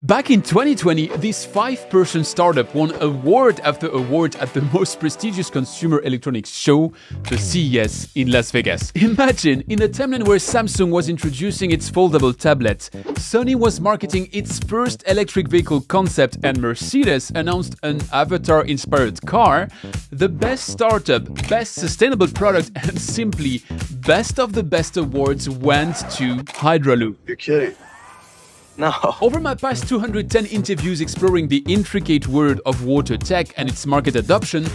Back in 2020, this 5-person startup won award after award at the most prestigious consumer electronics show, the CES in Las Vegas. Imagine, in a timeline where Samsung was introducing its foldable tablet, Sony was marketing its first electric vehicle concept, and Mercedes announced an avatar-inspired car, the best startup, best sustainable product, and simply best of the best awards went to Hydraloop. You're kidding. No. Over my past 210 interviews exploring the intricate world of water tech and its market adoption,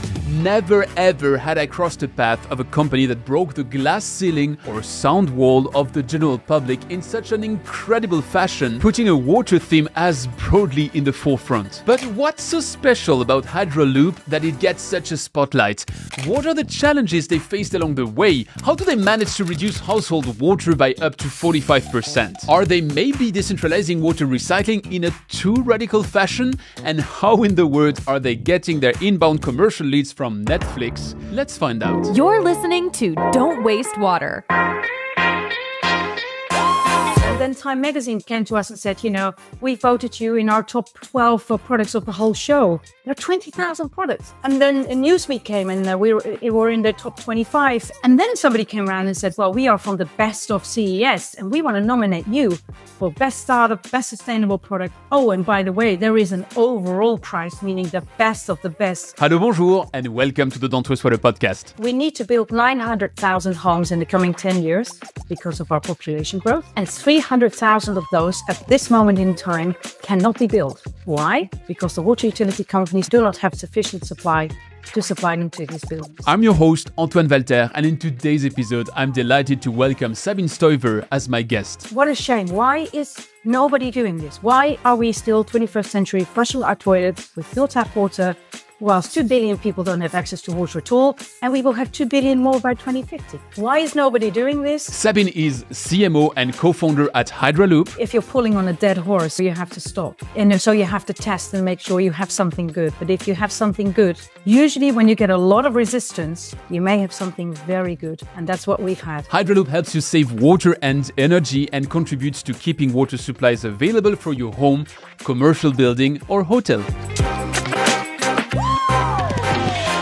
never ever had I crossed the path of a company that broke the glass ceiling or sound wall of the general public in such an incredible fashion, putting a water theme as broadly in the forefront. But what's so special about Hydraloop that it gets such a spotlight? What are the challenges they faced along the way? How do they manage to reduce household water by up to 45%? Are they maybe decentralizing water recycling in a too radical fashion? And how in the world are they getting their inbound commercial leads from Netflix? Let's find out. You're listening to Don't Waste Water. Then Time Magazine came to us and said, we voted you in our top 12 products of the whole show. There are 20,000 products. And then Newsweek came and we were in the top 25. And then somebody came around and said, well, we are from the best of CES and we want to nominate you for best startup, best sustainable product. Oh, and by the way, there is an overall prize, meaning the best of the best. Hello, bonjour, and welcome to the Don't Waste Water podcast. We need to build 900,000 homes in the coming 10 years because of our population growth. And 300,000 of those at this moment in time cannot be built. Why? Because the water utility companies do not have sufficient supply to supply them to these buildings. I'm your host, Antoine Walter, and in today's episode, I'm delighted to welcome Sabine Stoiver as my guest. What a shame. Why is nobody doing this? Why are we still 21st century flushing our toilets with no tap water, whilst 2 billion people don't have access to water at all, and we will have 2 billion more by 2050. Why is nobody doing this? Sabine is CMO and co-founder at Hydraloop. If you're pulling on a dead horse, you have to stop. And so you have to test and make sure you have something good. But if you have something good, usually when you get a lot of resistance, you may have something very good. And that's what we've had. Hydraloop helps you save water and energy and contributes to keeping water supplies available for your home, commercial building, or hotel.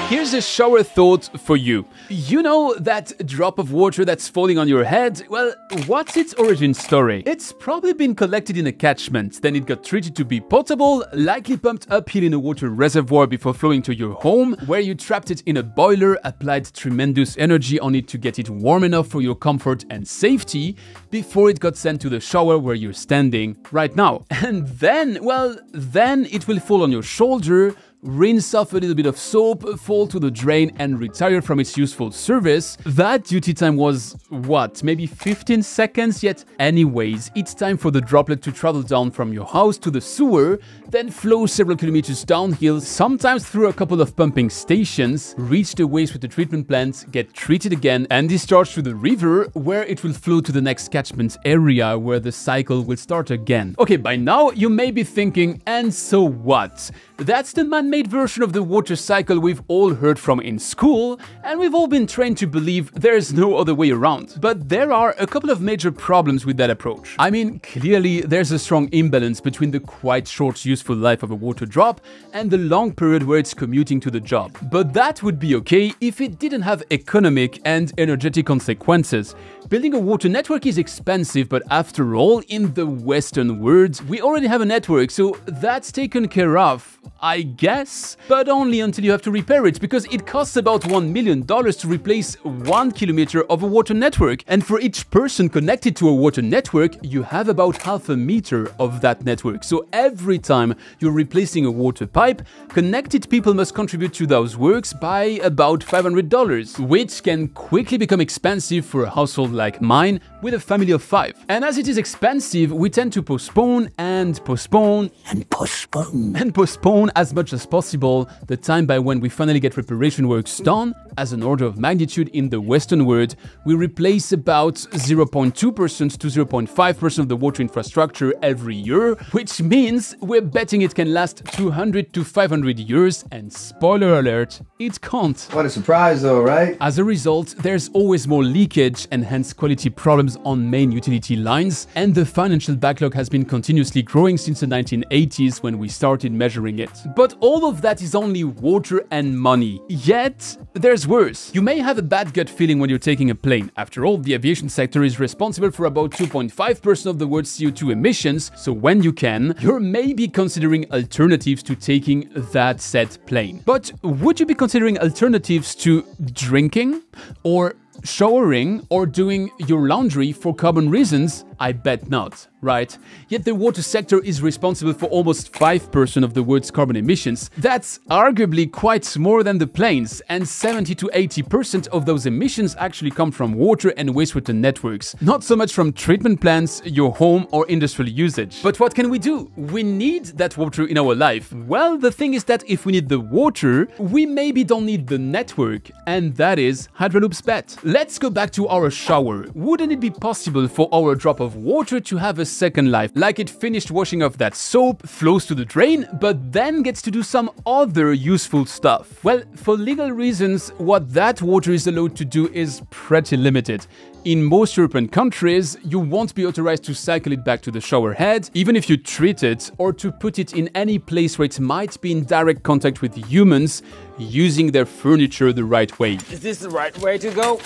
Here's a shower thought for you. You know that drop of water that's falling on your head? Well, what's its origin story? It's probably been collected in a catchment, then it got treated to be potable, likely pumped uphill in a water reservoir before flowing to your home, where you trapped it in a boiler, applied tremendous energy on it to get it warm enough for your comfort and safety, before it got sent to the shower where you're standing right now. And then it will fall on your shoulder, rinse off a little bit of soap, fall to the drain, and retire from its useful service. That duty time was, what, maybe 15 seconds? Yet anyways, it's time for the droplet to travel down from your house to the sewer, then flow several kilometers downhill, sometimes through a couple of pumping stations, reach the wastewater treatment plant, get treated again, and discharged to the river, where it will flow to the next catchment area, where the cycle will start again. Okay, by now you may be thinking, and so what? That's the man-made version of the water cycle we've all heard from in school, and we've all been trained to believe there's no other way around. But there are a couple of major problems with that approach. I mean, clearly there's a strong imbalance between the quite short useful life of a water drop and the long period where it's commuting to the job. But that would be okay if it didn't have economic and energetic consequences. Building a water network is expensive, but after all, in the Western world, we already have a network, so that's taken care of, I guess, but only until you have to repair it, because it costs about $1 million to replace 1 kilometer of a water network. And for each person connected to a water network, you have about half a meter of that network. So every time you're replacing a water pipe, connected people must contribute to those works by about $500, which can quickly become expensive for a household like mine with a family of 5. And as it is expensive, we tend to postpone and postpone and postpone and postpone as much as possible, the time by when we finally get reparation works done, as an order of magnitude in the Western world, we replace about 0.2% to 0.5% of the water infrastructure every year, which means we're betting it can last 200 to 500 years, and spoiler alert, it can't. What a surprise though, right? As a result, there's always more leakage and hence quality problems on main utility lines, and the financial backlog has been continuously growing since the 1980s when we started measuring it. But all of that is only water and money. Yet, there's worse. You may have a bad gut feeling when you're taking a plane. After all, the aviation sector is responsible for about 2.5% of the world's CO2 emissions, so when you can, you're maybe considering alternatives to taking that said plane. But would you be considering alternatives to drinking or showering or doing your laundry for carbon reasons? I bet not, right? Yet the water sector is responsible for almost 5% of the world's carbon emissions. That's arguably quite more than the planes, and 70 to 80% of those emissions actually come from water and wastewater networks. Not so much from treatment plants, your home, or industrial usage. But what can we do? We need that water in our life. Well, the thing is that if we need the water, we maybe don't need the network, and that is Hydraloop's bet. Let's go back to our shower. Wouldn't it be possible for our drop of water to have a second life, like it finished washing off that soap, flows to the drain, but then gets to do some other useful stuff? Well, for legal reasons, what that water is allowed to do is pretty limited. In most European countries, you won't be authorized to cycle it back to the shower head, even if you treat it, or to put it in any place where it might be in direct contact with humans using their furniture the right way. Is this the right way to go?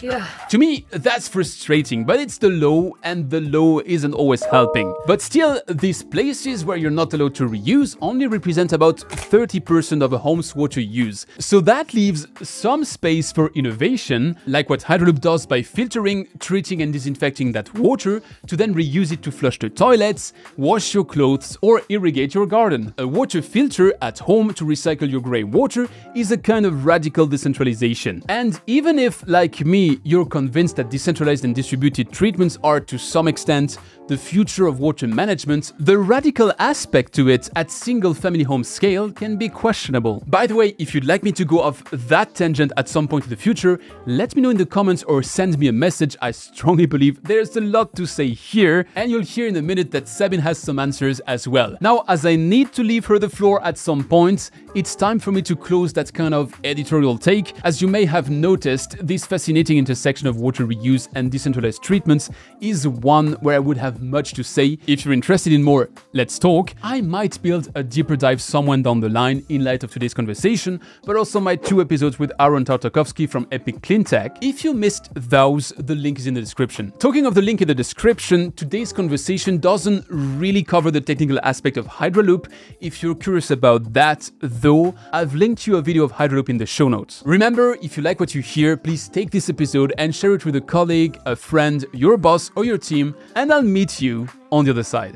Yeah. To me, that's frustrating, but it's the law, and the law isn't always helping. But still, these places where you're not allowed to reuse only represent about 30% of a home's water use. So that leaves some space for innovation, like what Hydraloop does by filtering, treating and disinfecting that water to then reuse it to flush the toilets, wash your clothes or irrigate your garden. A water filter at home to recycle your grey water is a kind of radical decentralization. And even if, like me, you're convinced that decentralized and distributed treatments are, to some extent, the future of water management, the radical aspect to it at single-family home scale can be questionable. By the way, if you'd like me to go off that tangent at some point in the future, let me know in the comments or send me a message. I strongly believe there's a lot to say here, and you'll hear in a minute that Sabine has some answers as well. Now, as I need to leave her the floor at some point, it's time for me to close that kind of editorial take. As you may have noticed, this fascinating intersection of water reuse and decentralized treatments is one where I would have much to say. If you're interested in more, let's talk. I might build a deeper dive somewhere down the line in light of today's conversation, but also my 2 episodes with Aaron Tartakovsky from Epic Cleantech. If you missed those, the link is in the description. Talking of the link in the description, today's conversation doesn't really cover the technical aspect of Hydraloop. If you're curious about that, though, I've linked you a video of Hydraloop in the show notes. Remember, if you like what you hear, please take this episode and share it with a colleague, a friend, your boss, or your team, and I'll meet you on the other side.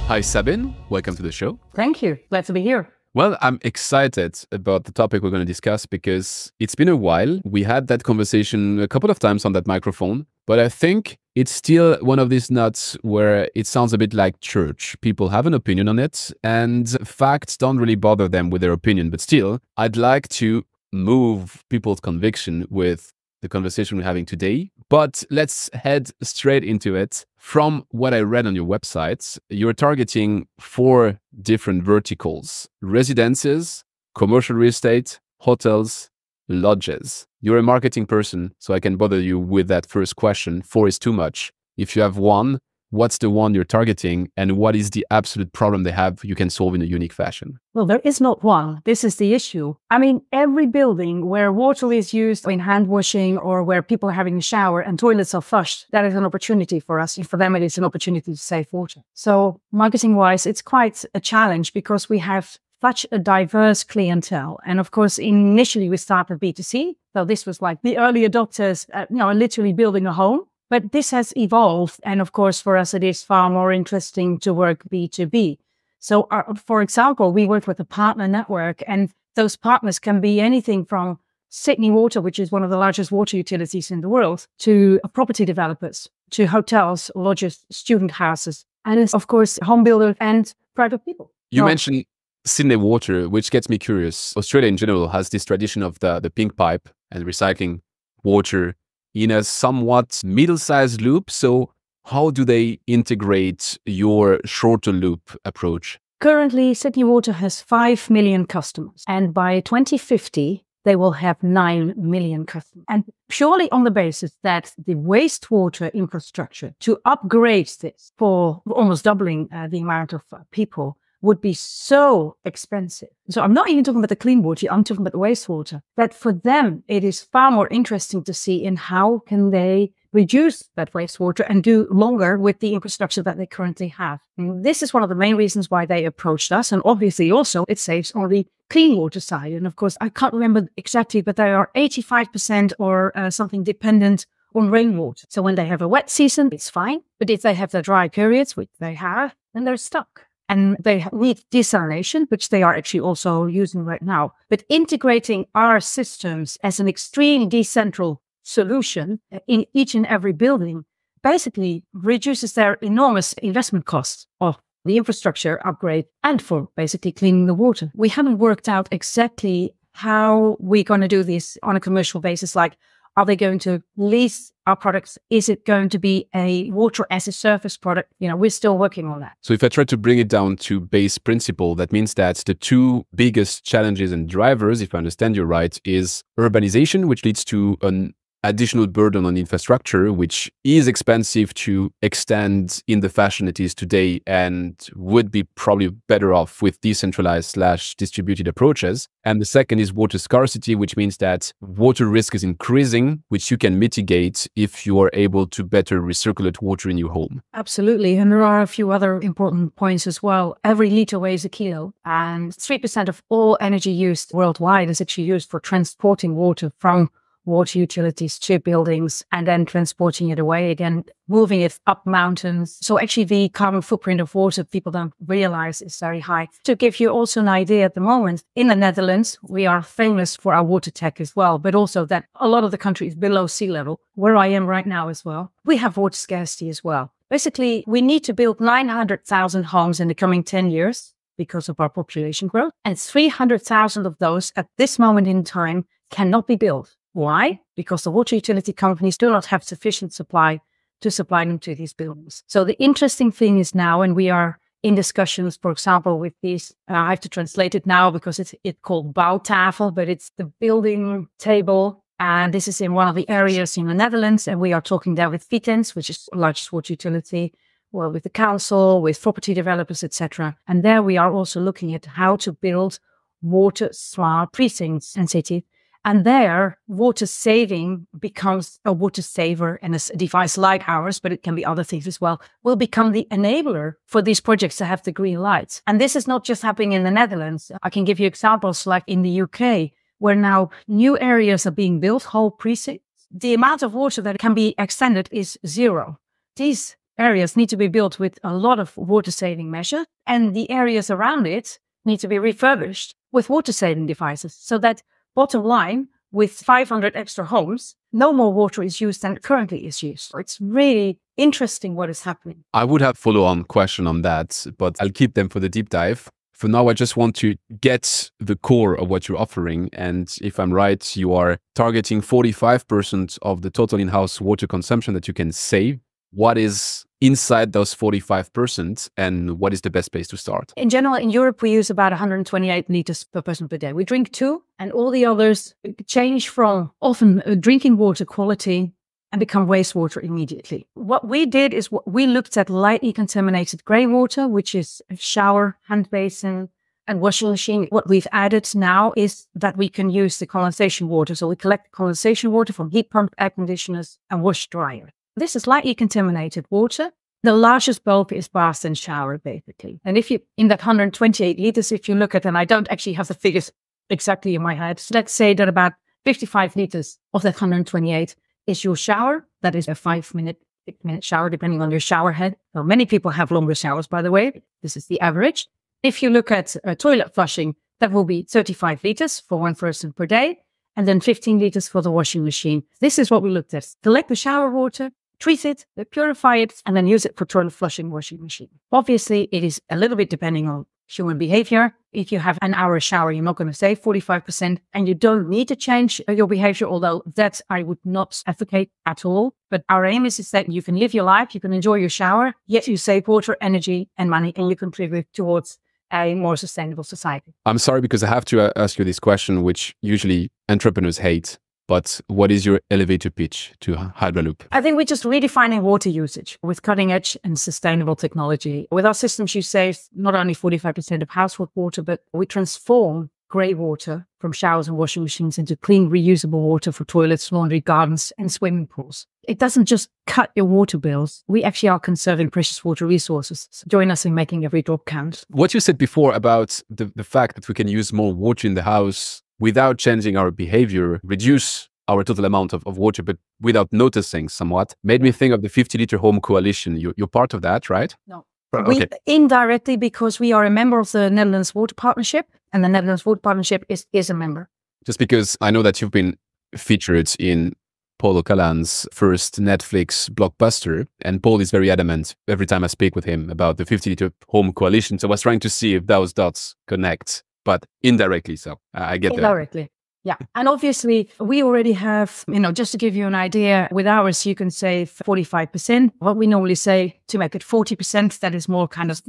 Hi Sabine, welcome to the show. Thank you. Glad to be here. Well, I'm excited about the topic we're going to discuss because it's been a while. We had that conversation a couple of times on that microphone, but I think it's still one of these nuts where it sounds a bit like church. People have an opinion on it and facts don't really bother them with their opinion. But still, I'd like to move people's conviction with the conversation we're having today. But let's head straight into it. From what I read on your website, you're targeting 4 different verticals: residences, commercial real estate, hotels, lodges. You're a marketing person, so I can bother you with that first question. 4 is too much. If you have one, what's the one you're targeting, and what is the absolute problem they have you can solve in a unique fashion? Well, there is not one. This is the issue. I mean, every building where water is used in hand washing or where people are having a shower and toilets are flushed, that is an opportunity for us. And for them, it is an opportunity to save water. So marketing-wise, it's quite a challenge because we have such a diverse clientele. And of course, initially we started B2C. So this was like the early adopters, literally building a home. But this has evolved. And of course, for us, it is far more interesting to work B2B. So, for example, we work with a partner network, and those partners can be anything from Sydney Water, which is one of the largest water utilities in the world, to property developers, to hotels, lodges, student houses, And it's, of course, home builders and private people. You mentioned Sydney Water, which gets me curious. Australia in general has this tradition of the pink pipe and recycling water in a somewhat middle-sized loop. So how do they integrate your shorter loop approach? Currently, Sydney Water has 5 million customers. And by 2050, they will have 9 million customers. And purely on the basis that the wastewater infrastructure to upgrade this for almost doubling the amount of people would be so expensive. So I'm not even talking about the clean water, I'm talking about the wastewater. That for them, it is far more interesting to see in how can they reduce that wastewater and do longer with the infrastructure that they currently have. And this is one of the main reasons why they approached us. And obviously also it saves on the clean water side. And of course, I can't remember exactly, but they are 85% or something dependent on rainwater. So when they have a wet season, it's fine. But if they have the dry periods, which they have, then they're stuck. And they need desalination, which they are actually also using right now. But integrating our systems as an extreme decentral solution in each and every building basically reduces their enormous investment costs of the infrastructure upgrade and for basically cleaning the water. We haven't worked out exactly how we're going to do this on a commercial basis. Like, are they going to lease our products? Is it going to be a water as a service product? We're still working on that. So if I try to bring it down to base principle, that means that the two biggest challenges and drivers, if I understand you right, is urbanization, which leads to an additional burden on infrastructure, which is expensive to extend in the fashion it is today and would be probably better off with decentralized/distributed approaches. And the second is water scarcity, which means that water risk is increasing, which you can mitigate if you are able to better recirculate water in your home. Absolutely. And there are a few other important points as well. Every liter weighs a kilo, and 3% of all energy used worldwide is actually used for transporting water from water utilities to buildings and then transporting it away again, moving it up mountains. So actually the carbon footprint of water, people don't realize, is very high. To give you also an idea at the moment, in the Netherlands, we are famous for our water tech as well, but also that a lot of the country is below sea level, where I am right now as well. We have water scarcity as well. Basically, we need to build 900,000 homes in the coming 10 years because of our population growth. And 300,000 of those at this moment in time cannot be built. Why? Because the water utility companies do not have sufficient supply to supply them to these buildings. So the interesting thing is now, and we are in discussions, for example, with these, I have to translate it now because it's called bouwtafel, but it's the building table. And this is in one of the areas in the Netherlands. And we are talking there with Vitens, which is the largest water utility, well, with the council, with property developers, etc. And there we are also looking at how to build water smart precincts and cities. And there, water saving becomes a water saver, and a device like ours, but it can be other things as well, will become the enabler for these projects to have the green lights. And this is not just happening in the Netherlands. I can give you examples like in the UK, where now new areas are being built, whole precincts. The amount of water that can be extended is zero. These areas need to be built with a lot of water saving measures, and the areas around it need to be refurbished with water saving devices, so that bottom line, with 500 extra homes, no more water is used than currently is used. So it's really interesting what is happening. I would have follow-on question on that, but I'll keep them for the deep dive. For now, I just want to get the core of what you're offering. And if I'm right, you are targeting 45% of the total in-house water consumption that you can save. What is inside those 45% and what is the best place to start? In general, in Europe, we use about 128 liters per person per day. We drink 2, and all the others change from often drinking water quality and become wastewater immediately. What we did is we looked at lightly contaminated grey water, which is a shower, hand basin, and washing machine. What we've added now is that we can use the condensation water. So we collect condensation water from heat pump, air conditioners, and wash dryers. This is lightly contaminated water. The largest bulk is bath and shower, basically. And if you, in that 128 liters, if you look at, and I don't actually have the figures exactly in my head, so let's say that about 55 liters of that 128 is your shower. That is a 5-minute, 6-minute shower, depending on your shower head. So many people have longer showers, by the way. This is the average. If you look at toilet flushing, that will be 35 liters for one person per day, and then 15 liters for the washing machine. This is what we looked at. Collect the shower water, treat it, they purify it, and then use it for toilet flushing washing machine. Obviously, it is a little bit depending on human behavior. If you have an hour shower, you're not going to save 45%, and you don't need to change your behavior, although that I would not advocate at all. But our aim is that you can live your life, you can enjoy your shower, yet you save water, energy, and money, and you contribute towards a more sustainable society. I'm sorry, because I have to ask you this question, which usually entrepreneurs hate. But what is your elevator pitch to Hydraloop? I think we're just redefining water usage with cutting edge and sustainable technology. With our systems, you save not only 45% of household water, but we transform grey water from showers and washing machines into clean, reusable water for toilets, laundry, gardens, and swimming pools. It doesn't just cut your water bills. We actually are conserving precious water resources. So join us in making every drop count. What you said before about the fact that we can use more water in the house without changing our behavior, reduce our total amount of water, but without noticing somewhat, made me think of the 50-liter home coalition. You're part of that, right? No. Okay. We indirectly, because we are a member of the Netherlands Water Partnership, and the Netherlands Water Partnership is a member. Just because I know that you've been featured in Paul O'Callaghan's first Netflix blockbuster, and Paul is very adamant every time I speak with him about the 50-liter home coalition. So I was trying to see if those dots connect, but indirectly. So I get that. Indirectly. Yeah. And obviously, we already have, just to give you an idea, with ours, you can save 45%. What we normally say to make it 40%, that is more kind of,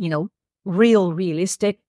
realistic.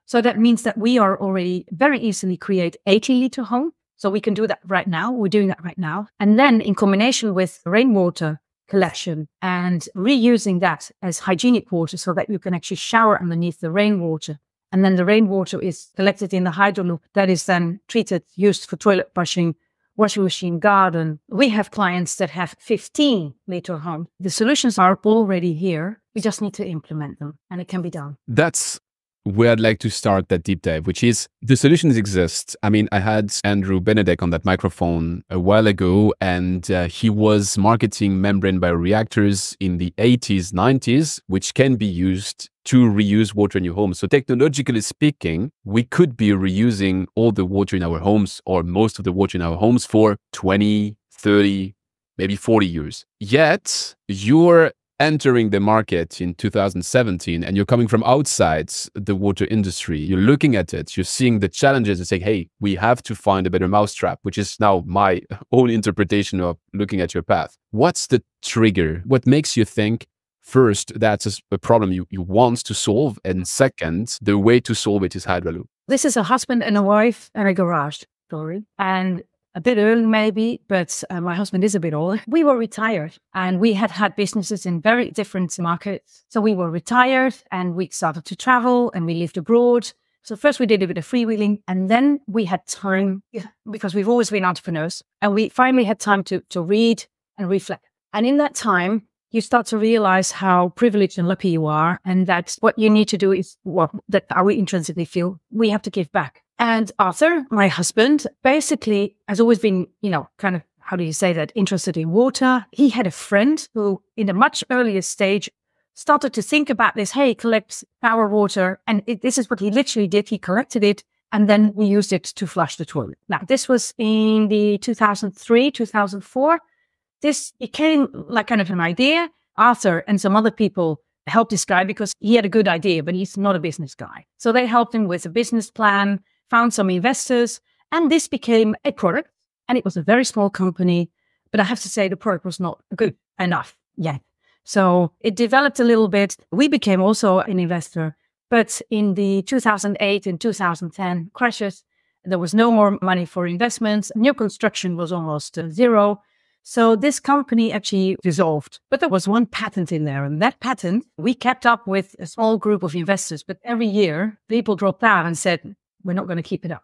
So that means that we are already very easily create 80-liter home. So we can do that right now. We're doing that right now. And then in combination with rainwater collection and reusing that as hygienic water so that you can actually shower underneath the rainwater. And then the rainwater is collected in the Hydraloop that is then treated, used for toilet brushing, washing machine, garden. We have clients that have 15-liter homes. The solutions are already here. We just need to implement them, and it can be done. That's where I'd like to start that deep dive, which is the solutions exist. I mean, I had Andrew Benedek on that microphone a while ago, and he was marketing membrane bioreactors in the 80s, 90s, which can be used to reuse water in your home. So technologically speaking, we could be reusing all the water in our homes, or most of the water in our homes, for 20, 30, maybe 40 years. Yet you're entering the market in 2017 and you're coming from outside the water industry. You're looking at it, you're seeing the challenges and saying, hey, we have to find a better mousetrap, which is now my own interpretation of looking at your path. What's the trigger? What makes you think, first, that's a problem you want to solve, and second, the way to solve it is Hydraloop? This is a husband and a wife and a garage story. And a bit early maybe, but my husband is a bit older. We were retired and we had businesses in very different markets. So we were retired and we started to travel and we lived abroad. So first we did a bit of freewheeling, and then we had time, because we've always been entrepreneurs, and we finally had time to read and reflect. And in that time, you start to realize how privileged and lucky you are, and that what you need to do is that we intrinsically feel we have to give back. And Arthur, my husband, basically has always been, kind of, how do you say that, interested in water. He had a friend who, in a much earlier stage, started to think about this. Hey, collect our water. And this is what he literally did. He collected it, and then we used it to flush the toilet. Now, this was in the 2003, 2004. This became like kind of an idea. Arthur and some other people helped this guy because he had a good idea, but he's not a business guy. So they helped him with a business plan, found some investors, and this became a product. And it was a very small company, but I have to say the product was not good enough yet. So it developed a little bit. We became also an investor, but in the 2008 and 2010 crashes, there was no more money for investments. New construction was almost zero. So this company actually dissolved, but there was one patent in there. And that patent, we kept up with a small group of investors, but every year people dropped out and said, we're not going to keep it up.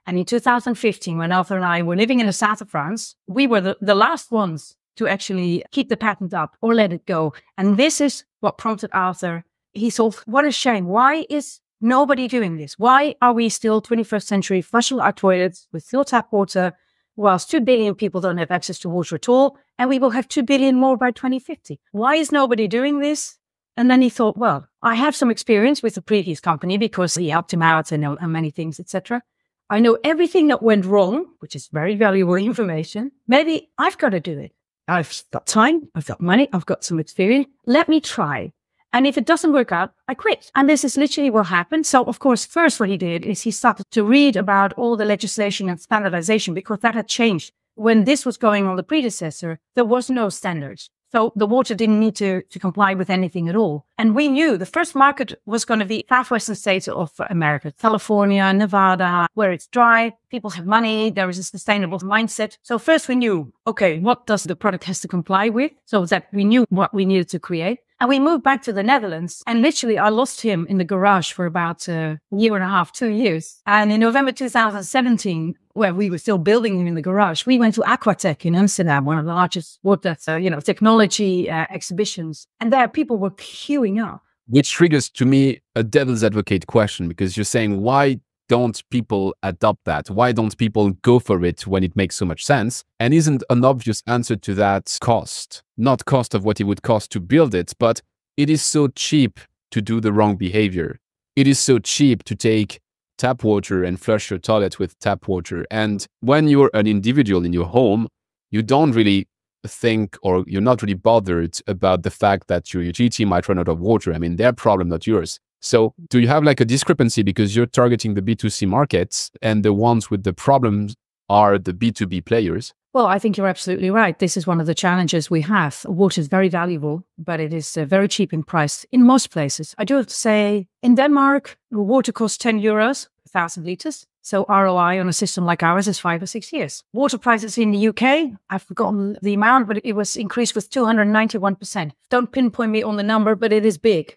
And in 2015, when Arthur and I were living in the south of France, we were the last ones to actually keep the patent up or let it go. And this is what prompted Arthur. He thought, what a shame. Why is nobody doing this? Why are we still 21st century flushing our toilets with still tap water, whilst 2 billion people don't have access to water at all, and we will have 2 billion more by 2050. Why is nobody doing this? And then he thought, well, I have some experience with the previous company because he helped him out and many things, etc. I know everything that went wrong, which is very valuable information. Maybe I've got to do it. I've got time, I've got money, I've got some experience. Let me try. And if it doesn't work out, I quit. And this is literally what happened. So, of course, first what he did is he started to read about all the legislation and standardization because that had changed. When this was going on the predecessor, there was no standards. So the water didn't need to comply with anything at all. And we knew the first market was going to be southwestern states of America, California, Nevada, where it's dry, people have money, there is a sustainable mindset. So first we knew, okay, what does the product has to comply with? So that we knew what we needed to create. And we moved back to the Netherlands. And literally, I lost him in the garage for about a year and a half, 2 years. And in November 2017, where we were still building him in the garage, we went to Aquatech in Amsterdam, one of the largest water, technology exhibitions. And there people were queuing up. Which triggers to me a devil's advocate question, because you're saying, why don't people adopt that? Why don't people go for it when it makes so much sense? And isn't an obvious answer to that cost? Not cost of what it would cost to build it, but it is so cheap to do the wrong behavior. It is so cheap to take tap water and flush your toilet with tap water. And when you're an individual in your home, you don't really think, or you're not really bothered about the fact that your utility might run out of water. I mean, their problem, not yours. So do you have like a discrepancy because you're targeting the B2C markets and the ones with the problems are the B2B players? Well, I think you're absolutely right. This is one of the challenges we have. Water is very valuable, but it is very cheap in price in most places. I do have to say, in Denmark, water costs 10 euros per 1,000 liters. So ROI on a system like ours is 5 or 6 years. Water prices in the UK, I've forgotten the amount, but it was increased with 291%. Don't pinpoint me on the number, but it is big,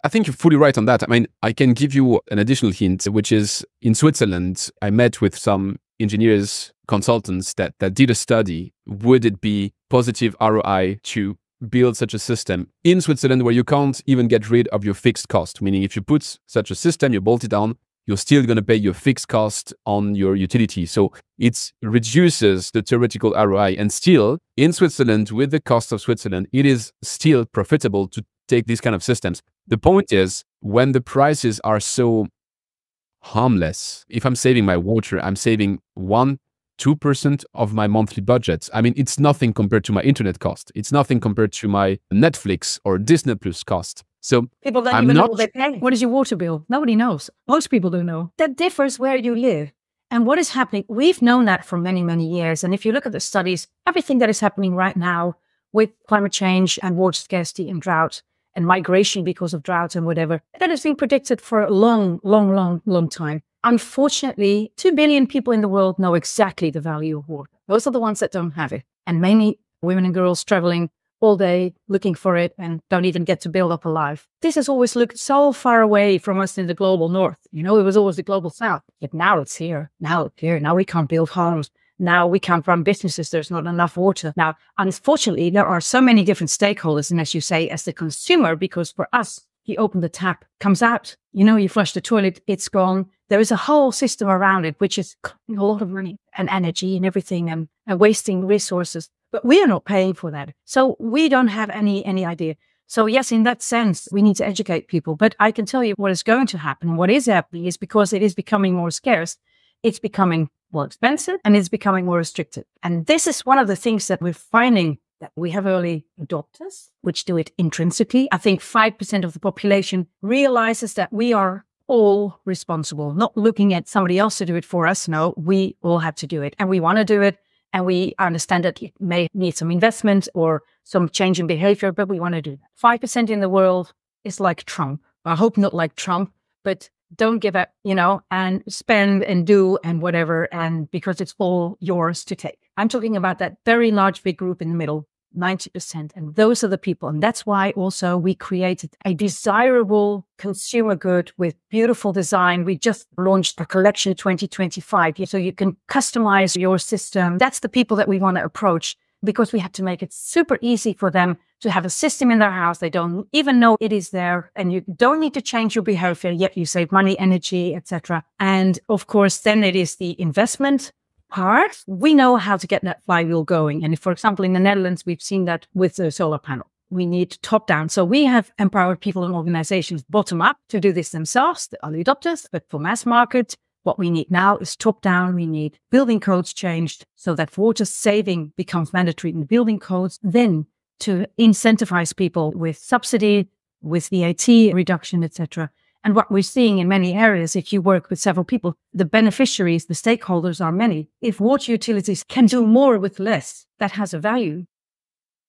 I think you're fully right on that. I mean, I can give you an additional hint, which is in Switzerland, I met with some engineers, consultants that did a study. Would it be positive ROI to build such a system in Switzerland where you can't even get rid of your fixed cost? Meaning if you put such a system, you bolt it down, you're still going to pay your fixed cost on your utility. So it reduces the theoretical ROI. And still, in Switzerland, with the cost of Switzerland, it is still profitable to take these kind of systems. The point is, when the prices are so harmless, if I'm saving my water, I'm saving 1-2% of my monthly budget. I mean, it's nothing compared to my internet cost. It's nothing compared to my Netflix or Disney Plus cost. So people don't even know what they pay. What is your water bill? Nobody knows. Most people don't know. That differs where you live. And what is happening, we've known that for many, many years. And if you look at the studies, everything that is happening right now with climate change and water scarcity and drought and migration because of drought and whatever, that has been predicted for a long, long, long, long time. Unfortunately, 2 billion people in the world know exactly the value of water. Those are the ones that don't have it. And mainly women and girls traveling all day looking for it and don't even get to build up a life. This has always looked so far away from us in the global north. It was always the global south. But now it's here. Now it's here. Now we can't build homes. Now we can't run businesses. There's not enough water. Now, unfortunately, there are so many different stakeholders. And as you say, as the consumer, because for us, you open the tap, comes out, you flush the toilet, it's gone. There is a whole system around it, which is a lot of money and energy and everything and wasting resources. But we are not paying for that. So we don't have any idea. So yes, in that sense, we need to educate people. But I can tell you what is going to happen. And what is happening is because it is becoming more scarce, it's becoming more expensive and it's becoming more restricted. And this is one of the things that we're finding, that we have early adopters, which do it intrinsically. I think 5% of the population realizes that we are all responsible, not looking at somebody else to do it for us. No, we all have to do it and we want to do it. And we understand that it may need some investment or some change in behavior, but we want to do that. 5% in the world is like Trump. I hope not like Trump, but don't give up, and spend and do and whatever, and because it's all yours to take. I'm talking about that very large, big group in the middle, 90%. And those are the people. And that's why also we created a desirable consumer good with beautiful design. We just launched a collection 2025. So you can customize your system. That's the people that we want to approach, because we have to make it super easy for them to have a system in their house. They don't even know it is there, and you don't need to change your behavior, yet you save money, energy, etc. And of course, then it is the investment part. We know how to get that flywheel going. And if, for example, in the Netherlands, we've seen that with the solar panel. We need top down. So we have empowered people and organizations bottom up to do this themselves, the early adopters, but for mass market, What we need now is top down. We need building codes changed so that water saving becomes mandatory in the building codes. Then to incentivize people with subsidy, with VAT reduction, etc. And what we're seeing in many areas, if you work with several people, the beneficiaries, the stakeholders are many. If water utilities can do more with less, that has a value.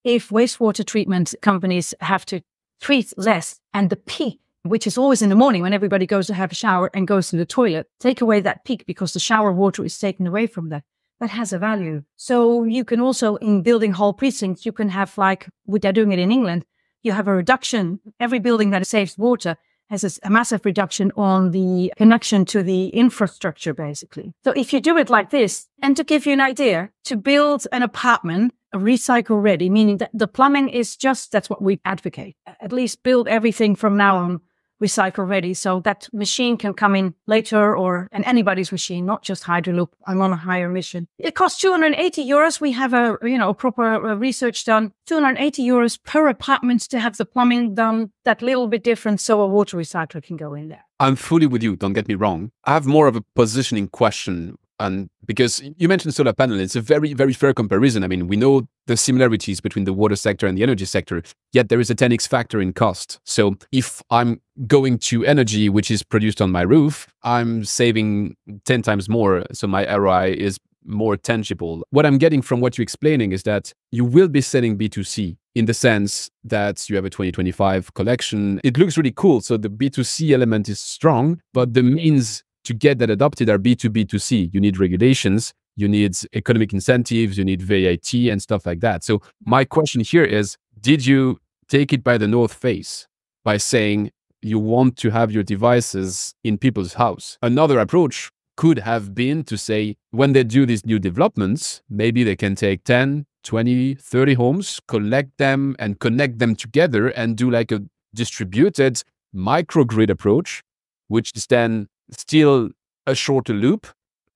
If wastewater treatment companies have to treat less and the peak, which is always in the morning when everybody goes to have a shower and goes to the toilet, take away that peak because the shower water is taken away from that. That has a value. So you can also, in building whole precincts, you can have like, they're doing it in England, you have a reduction. Every building that saves water has a massive reduction on the connection to the infrastructure, basically. So if you do it like this, and to give you an idea, to build an apartment, recycle ready, meaning that the plumbing is just, that's what we advocate. At least build everything from now on recycle ready, so that machine can come in later, and anybody's machine, not just Hydraloop. I'm on a higher mission. It costs 280 euros. We have a proper research done. 280 euros per apartment to have the plumbing done that little bit different, so a water recycler can go in there. I'm fully with you. Don't get me wrong. I have more of a positioning question. And because you mentioned solar panel, it's a very, very fair comparison. I mean, we know the similarities between the water sector and the energy sector, yet there is a 10x factor in cost. So if I'm going to energy, which is produced on my roof, I'm saving 10 times more. So my ROI is more tangible. What I'm getting from what you're explaining is that you will be selling B2C in the sense that you have a 2025 collection. It looks really cool. So the B2C element is strong, but the means to get that adopted are B2B2C. You need regulations, you need economic incentives, you need VAT and stuff like that. So my question here is, did you take it by the North Face by saying you want to have your devices in people's house? Another approach could have been to say, when they do these new developments, maybe they can take 10, 20, 30 homes, collect them and connect them together and do like a distributed microgrid approach, which is then still a shorter loop,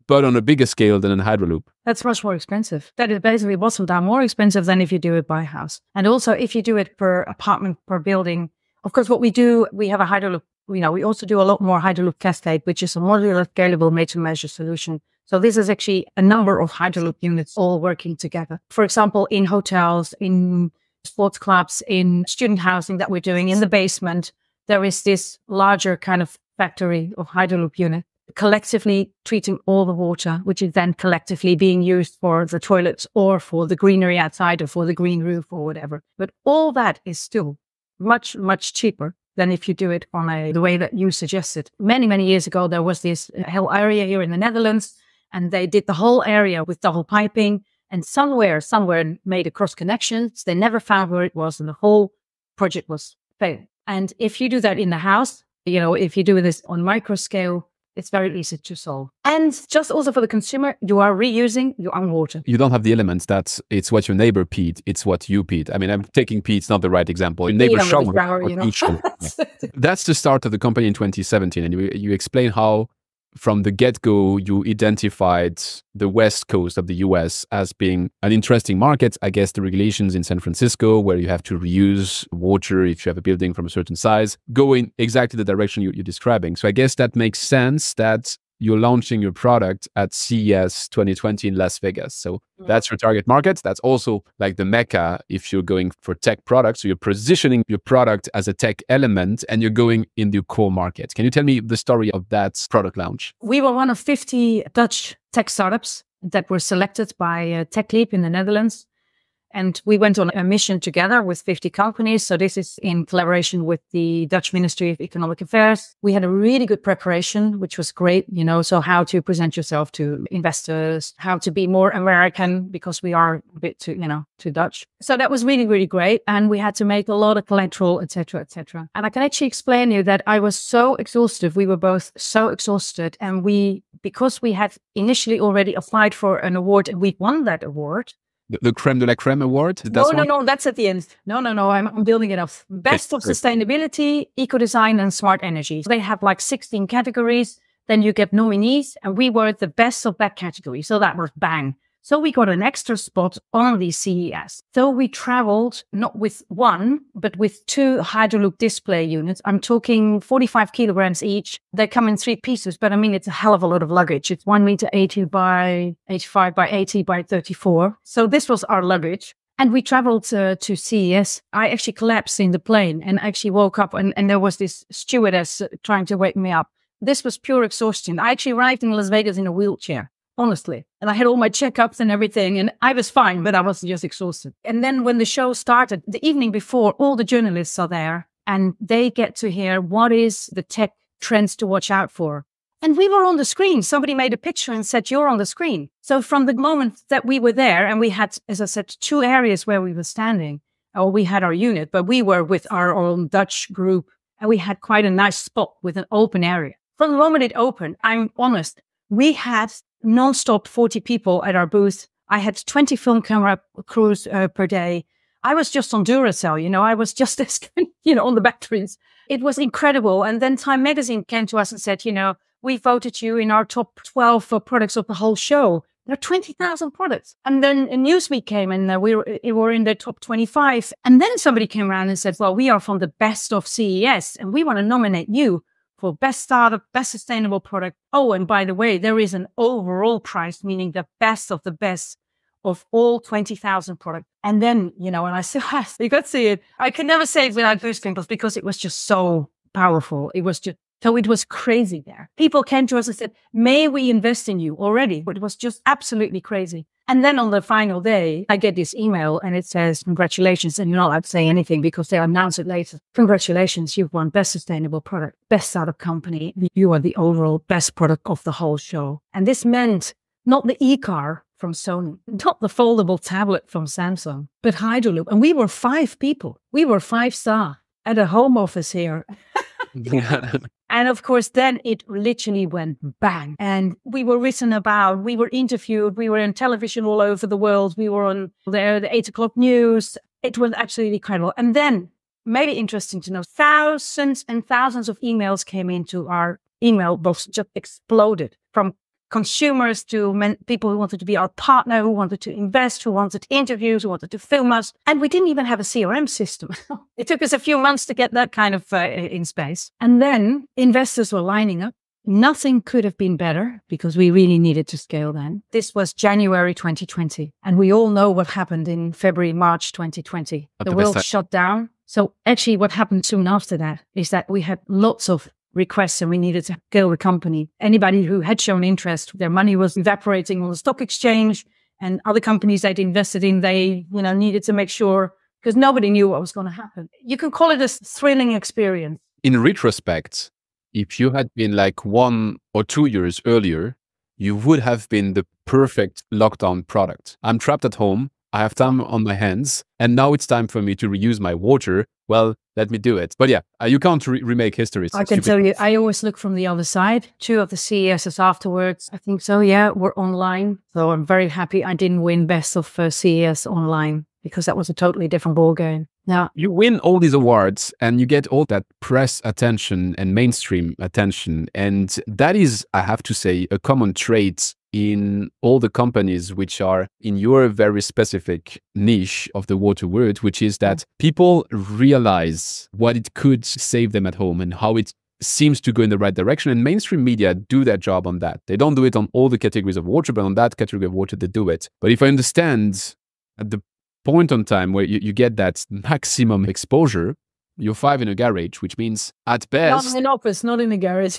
but on a bigger scale than a Hydraloop. That's much more expensive. That is basically bottom down more expensive than if you do it by house. And also if you do it per apartment, per building. Of course, what we do, we have a Hydraloop. We also do a lot more Hydraloop Cascade, which is a modular, scalable, made-to-measure solution. So this is actually a number of Hydraloop units all working together. For example, in hotels, in sports clubs, in student housing that we're doing, in the basement, there is this larger kind of factory of Hydraloop unit, collectively treating all the water, which is then collectively being used for the toilets or for the greenery outside or for the green roof or whatever. But all that is still much, much cheaper than if you do it on the way that you suggested. Many, many years ago, there was this whole area here in the Netherlands, and they did the whole area with double piping, and somewhere made a cross connections. They never found where it was, and the whole project was failed. And if you do that in the house, if you do this on micro scale, it's very easy to solve. And just also for the consumer, you are reusing your own water. You don't have the elements that it's what your neighbor peed, it's what you peed. I mean, I'm taking pee, it's not the right example. Your neighbor shower. That's the start of the company in 2017. And you explain how from the get-go, you identified the West Coast of the US as being an interesting market. I guess the regulations in San Francisco, where you have to reuse water if you have a building from a certain size, go in exactly the direction you're describing. So I guess that makes sense that you're launching your product at CES 2020 in Las Vegas. So that's your target market. That's also like the mecca if you're going for tech products. So you're positioning your product as a tech element and you're going in the core market. Can you tell me the story of that product launch? We were one of 50 Dutch tech startups that were selected by TechLeap in the Netherlands. And we went on a mission together with 50 companies. So this is in collaboration with the Dutch Ministry of Economic Affairs. We had a really good preparation, which was great, so how to present yourself to investors, how to be more American because we are a bit too Dutch. So that was really, really great. And we had to make a lot of collateral, etc., etc. And I can actually explain to you that I was so exhausted. We were both so exhausted. And because we had initially already applied for an award and we won that award, the Crème de la Crème award? No, that's at the end. No, I'm building it up. Best of sustainability, eco-design, and smart energy. They have like 16 categories. Then you get nominees, and we were the best of that category. So that was bang. So we got an extra spot on the CES. So we traveled not with one, but with 2 Hydraloop display units. I'm talking 45 kilograms each. They come in 3 pieces, but I mean, it's a hell of a lot of luggage. It's 1 meter 80 by 85 by 80 by 34. So this was our luggage. And we traveled to CES. I actually collapsed in the plane and actually woke up and there was this stewardess trying to wake me up. This was pure exhaustion. I actually arrived in Las Vegas in a wheelchair, honestly. And I had all my checkups and everything, and I was fine, but I was just exhausted. And then when the show started, the evening before, all the journalists are there and they get to hear what is the tech trends to watch out for. And we were on the screen. Somebody made a picture and said, you're on the screen. So from the moment that we were there, and we had, as I said, 2 areas where we were standing, or we had our unit, but we were with our own Dutch group, and we had quite a nice spot with an open area. From the moment it opened, I'm honest, we had non-stop 40 people at our booth. I had 20 film camera crews per day. I was just on Duracell, I was just, on the batteries. It was incredible. And then Time Magazine came to us and said, we voted you in our top 12 for products of the whole show. There are 20,000 products. And then Newsweek came and we were in the top 25. And then somebody came around and said, well, we are from the best of CES and we want to nominate you for best startup, best sustainable product. Oh, and by the way, there is an overall prize, meaning the best of the best of all 20,000 products. And then, and I said, you got to see it. I can never say it without goosebumps because it was just so powerful. It was crazy there. People came to us and said, may we invest in you already? But it was just absolutely crazy. And then on the final day, I get this email and it says, congratulations. And you're not allowed to say anything because they'll announce it later. Congratulations, you've won best sustainable product, best startup company. You are the overall best product of the whole show. And this meant not the e-car from Sony, not the foldable tablet from Samsung, but Hydraloop. And we were 5 people. We were 5-star at a home office here. And of course, then it literally went bang. And we were written about, we were interviewed, we were on television all over the world. We were on the 8 o'clock news. It was absolutely incredible. And then, maybe interesting to know, thousands and thousands of emails came into our email box, just exploded from consumers to people who wanted to be our partner, who wanted to invest, who wanted interviews, who wanted to film us. And we didn't even have a CRM system. It took us a few months to get that kind of in space. And then investors were lining up. Nothing could have been better because we really needed to scale then. This was January 2020. And we all know what happened in February, March 2020. The world shut down. So actually what happened soon after that is that we had lots of requests and we needed to scale the company. Anybody who had shown interest, their money was evaporating on the stock exchange, and other companies they'd invested in, they needed to make sure, because nobody knew what was going to happen. You can call it a thrilling experience. In retrospect, if you had been like 1 or 2 years earlier, you would have been the perfect lockdown product. I'm trapped at home. I have time on my hands, and now it's time for me to reuse my water. Well, let me do it. But yeah, you can't remake history. I can tell you, I always look from the other side. 2 of the CESs afterwards, I think so, yeah, were online. So I'm very happy I didn't win best of CES online, because that was a totally different ballgame. Now, you win all these awards and you get all that press attention and mainstream attention. And that is, I have to say, a common trait in all the companies which are in your very specific niche of the water world, which is that people realize what it could save them at home and how it seems to go in the right direction. And mainstream media do their job on that. They don't do it on all the categories of water, but on that category of water, they do it. But if I understand, at the point on time where you get that maximum exposure, you're 5 in a garage, which means at best... Not in an office, not in a garage.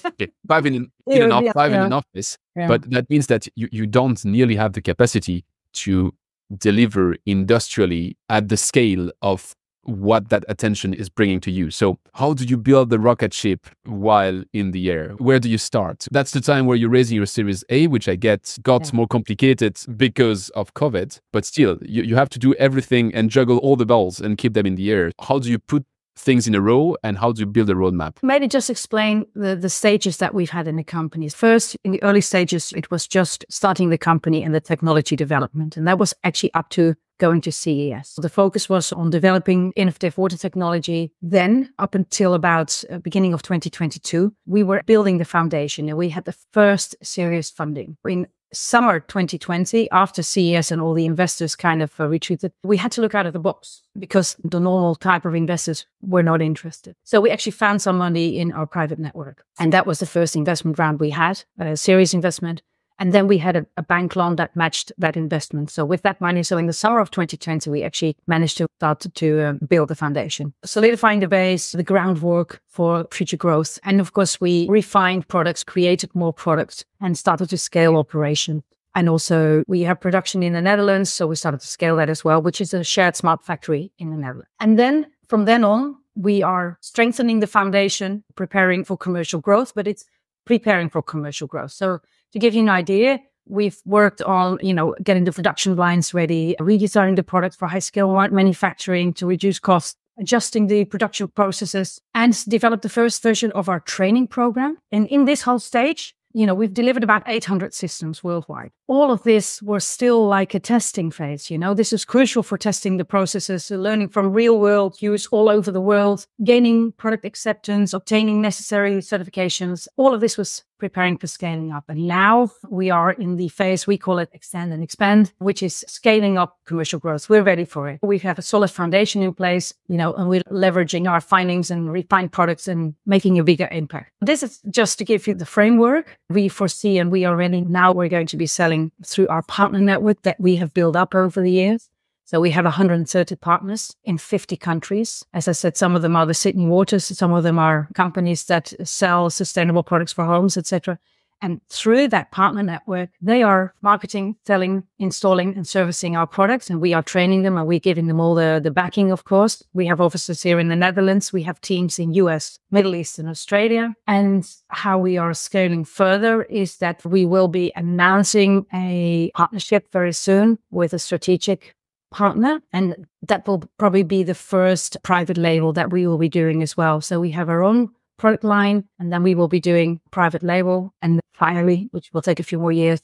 5 in an office. Yeah. But that means that you don't nearly have the capacity to deliver industrially at the scale of what that attention is bringing to you. So how do you build the rocket ship while in the air? Where do you start? That's the time where you're raising your Series A, which I got more complicated because of COVID. But still, you have to do everything and juggle all the balls and keep them in the air. How do you put things in a row, and how do you build a roadmap? Maybe just explain the stages that we've had in the company. First, in the early stages, it was just starting the company and the technology development. And that was actually up to going to CES. The focus was on developing innovative water technology. Then, up until about beginning of 2022, we were building the foundation and we had the first serious funding. In summer 2020, after CES and all the investors kind of retreated, we had to look out of the box because the normal type of investors were not interested. So we actually found some money in our private network. And that was the first investment round we had, a serious investment. And then we had a bank loan that matched that investment. So with that money, so in the summer of 2020, we actually managed to start to build the foundation, solidifying the base, the groundwork for future growth. And of course, we refined products, created more products, and started to scale operation. And also we have production in the Netherlands. So we started to scale that as well, which is a shared smart factory in the Netherlands. And then from then on, we are strengthening the foundation, preparing for commercial growth, but it's preparing for commercial growth. So to give you an idea, we've worked on, getting the production lines ready, redesigning the product for high-scale manufacturing to reduce costs, adjusting the production processes, and developed the first version of our training program. And in this whole stage, we've delivered about 800 systems worldwide. All of this was still like a testing phase. This is crucial for testing the processes, learning from real world use all over the world, gaining product acceptance, obtaining necessary certifications. All of this was preparing for scaling up. And now we are in the phase, we call it extend and expand, which is scaling up commercial growth. We're ready for it. We have a solid foundation in place, and we're leveraging our findings and refined products and making a bigger impact. This is just to give you the framework. We foresee, and we are ready now, we're going to be selling through our partner network that we have built up over the years. So we have 130 partners in 50 countries. As I said, some of them are the Sydney Waters, some of them are companies that sell sustainable products for homes, etc. And through that partner network, they are marketing, selling, installing, and servicing our products. And we are training them and we're giving them all the backing, of course. We have offices here in the Netherlands. We have teams in US, Middle East, and Australia. And how we are scaling further is that we will be announcing a partnership very soon with a strategic partner. And that will probably be the first private label that we will be doing as well. So we have our own product line, and then we will be doing private label. And finally, which will take a few more years,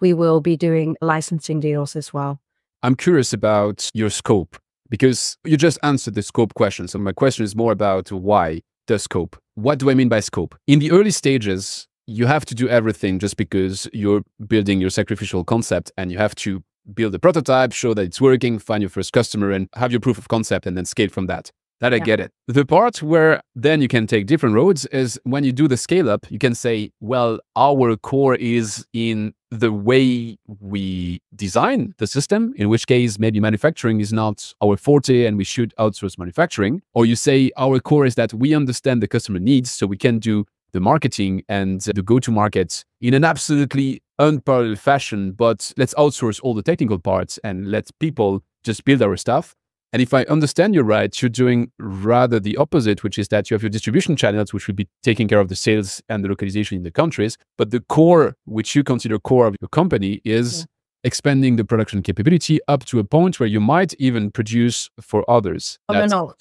we will be doing licensing deals as well. I'm curious about your scope, because you just answered the scope question. So my question is more about why the scope. What do I mean by scope? In the early stages, you have to do everything just because you're building your sacrificial concept, and you have to build a prototype, show that it's working, find your first customer, and have your proof of concept, and then scale from that. That I get it. The part where then you can take different roads is when you do the scale up, you can say, well, our core is in the way we design the system, in which case maybe manufacturing is not our forte and we should outsource manufacturing. Or you say our core is that we understand the customer needs, so we can do the marketing and the go-to-market in an absolutely unparalleled fashion, but let's outsource all the technical parts and let people just build our stuff. And if I understand you right, you're doing rather the opposite, which is that you have your distribution channels, which will be taking care of the sales and the localization in the countries. But the core, which you consider core of your company, is expanding the production capability up to a point where you might even produce for others. No.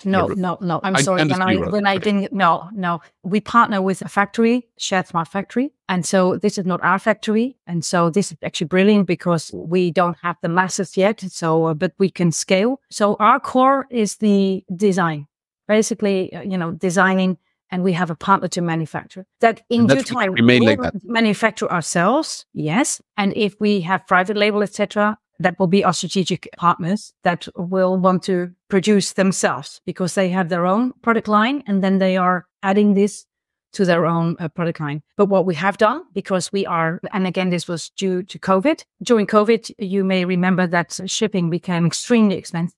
I'm sorry. When I didn't, no. We partner with a factory, shared smart factory. And so this is not our factory. And so this is actually brilliant because we don't have the masses yet. So, but we can scale. So our core is the design, basically, designing. And we have a partner to manufacture that in due time we will manufacture ourselves. Yes. And if we have private label, etc., that will be our strategic partners that will want to produce themselves because they have their own product line and then they are adding this to their own product line. But what we have done, because we are, and again, this was due to COVID. During COVID, you may remember that shipping became extremely expensive,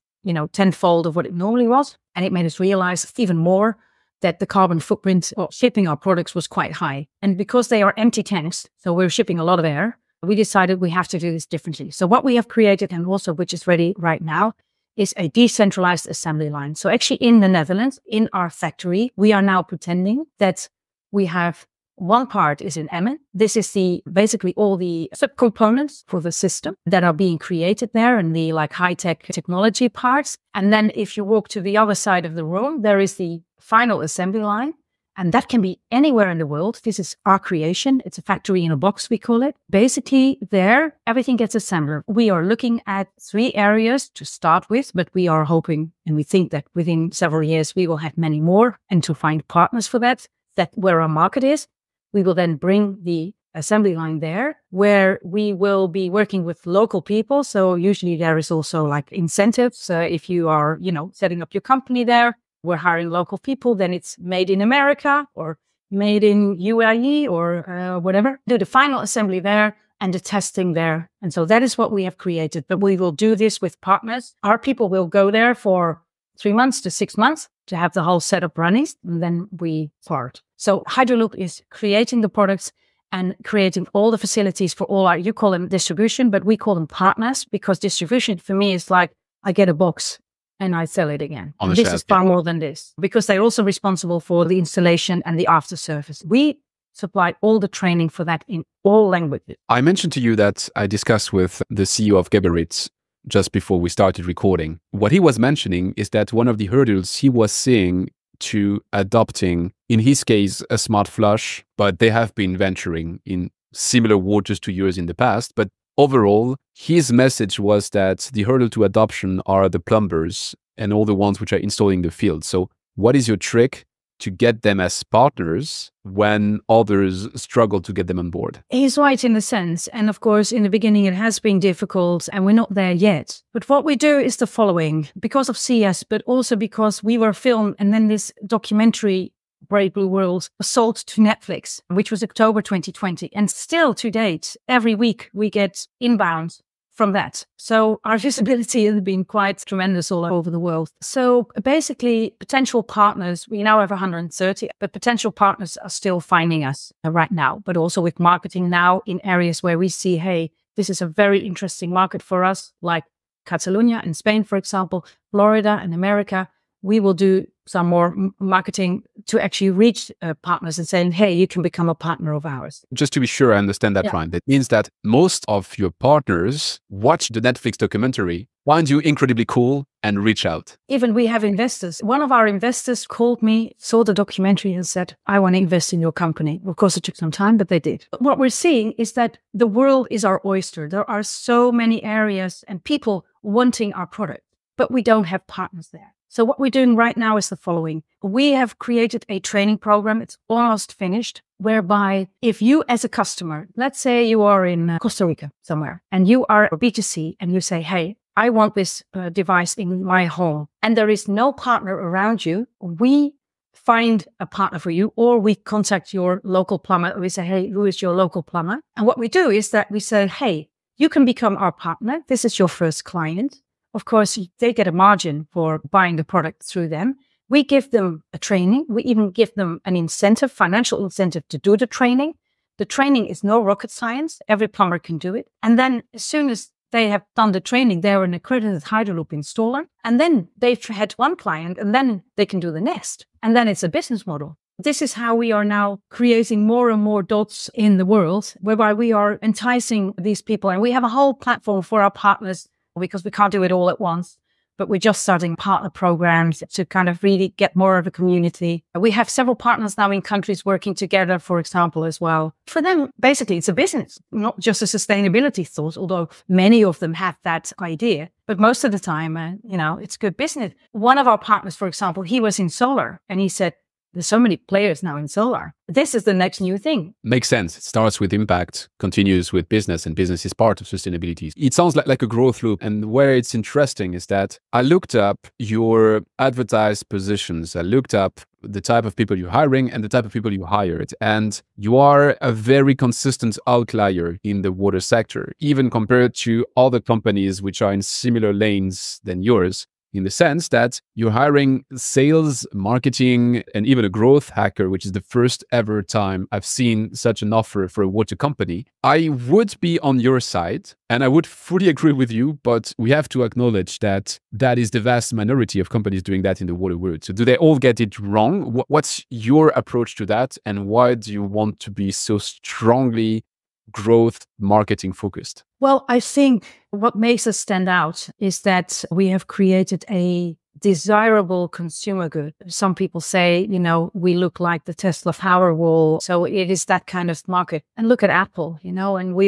tenfold of what it normally was. And it made us realize even more that the carbon footprint of shipping our products was quite high. And because they are empty tanks, so we're shipping a lot of air, we decided we have to do this differently. So what we have created, and also which is ready right now, is a decentralized assembly line. So actually in the Netherlands, in our factory, we are now pretending that we have one part is in Emmen. This is basically all the subcomponents for the system that are being created there and the high-tech technology parts. And then if you walk to the other side of the room, there is the final assembly line. And that can be anywhere in the world. This is our creation. It's a factory in a box, we call it. Basically there, everything gets assembled. We are looking at 3 areas to start with, but we are hoping and we think that within several years, we will have many more and to find partners for that where our market is. We will then bring the assembly line there where we will be working with local people. So usually there is also like incentives. If you are, setting up your company there, we're hiring local people, then it's made in America or made in UAE or whatever. Do the final assembly there and the testing there. And so that is what we have created. But we will do this with partners. Our people will go there for 3 months to 6 months to have the whole setup running, and then we start. So Hydraloop is creating the products and creating all the facilities for all our, you call them distribution, but we call them partners, because distribution for me is like, I get a box and I sell it again. On the this shelf, is far more than this, because they're also responsible for the installation and the after service. We supply all the training for that in all languages. I mentioned to you that I discussed with the CEO of Geberit just before we started recording. What he was mentioning is that one of the hurdles he was seeing to adopting, in his case, a smart flush, but they have been venturing in similar waters to yours in the past. But overall, his message was that the hurdle to adoption are the plumbers and all the ones which are installing the field. So what is your trick to get them as partners when others struggle to get them on board? He's right in a sense. And of course, in the beginning, it has been difficult and we're not there yet. But what we do is the following, because of CES, but also because we were filmed and then this documentary, Brave Blue World, was sold to Netflix, which was October 2020. And still to date, every week we get inbound from that. So our visibility has been quite tremendous all over the world. So basically, potential partners, we now have 130, but potential partners are still finding us right now, but also with marketing now in areas where we see, hey, this is a very interesting market for us, like Catalonia in Spain, for example, Florida and America. We will do some more marketing to actually reach partners and saying, hey, you can become a partner of ours. Just to be sure I understand that right, that means that most of your partners watch the Netflix documentary, find you incredibly cool, and reach out. Even we have investors. One of our investors called me, saw the documentary and said, I want to invest in your company. Of course, it took some time, but they did. But what we're seeing is that the world is our oyster. There are so many areas and people wanting our product, but we don't have partners there. So what we're doing right now is the following. We have created a training program. It's almost finished, whereby if you as a customer, let's say you are in Costa Rica somewhere, and you are a B2C and you say, hey, I want this device in my home, and there is no partner around you, we find a partner for you, or we contact your local plumber. We say, hey, who is your local plumber? And what we do is that we say, hey, you can become our partner. This is your first client. Of course, they get a margin for buying the product through them. We give them a training. We even give them an incentive, financial incentive to do the training. The training is no rocket science. Every plumber can do it. And then as soon as they have done the training, they're an accredited Hydraloop installer. And then they've had one client and then they can do the next. And then it's a business model. This is how we are now creating more and more dots in the world, whereby we are enticing these people. And we have a whole platform for our partners, because we can't do it all at once, but we're just starting partner programs to kind of really get more of a community. We have several partners now in countries working together, for example, as well. For them, basically, it's a business, not just a sustainability thought, although many of them have that idea. But most of the time, it's good business. One of our partners, for example, he was in solar and he said, there's so many players now in solar. This is the next new thing. Makes sense. It starts with impact, continues with business, and business is part of sustainability. It sounds like a growth loop. And where it's interesting is that I looked up your advertised positions. I looked up the type of people you're hiring and the type of people you hired. And you are a very consistent outlier in the water sector, even compared to other companies which are in similar lanes than yours, in the sense that you're hiring sales, marketing, and even a growth hacker, which is the first ever time I've seen such an offer for a water company. I would be on your side and I would fully agree with you, but we have to acknowledge that that is the vast minority of companies doing that in the water world. So do they all get it wrong? What's your approach to that? And why do you want to be so strongly growth marketing focused? Well, I think what makes us stand out is that we have created a desirable consumer good. Some people say, we look like the Tesla Powerwall. So it is that kind of market. And look at Apple, and we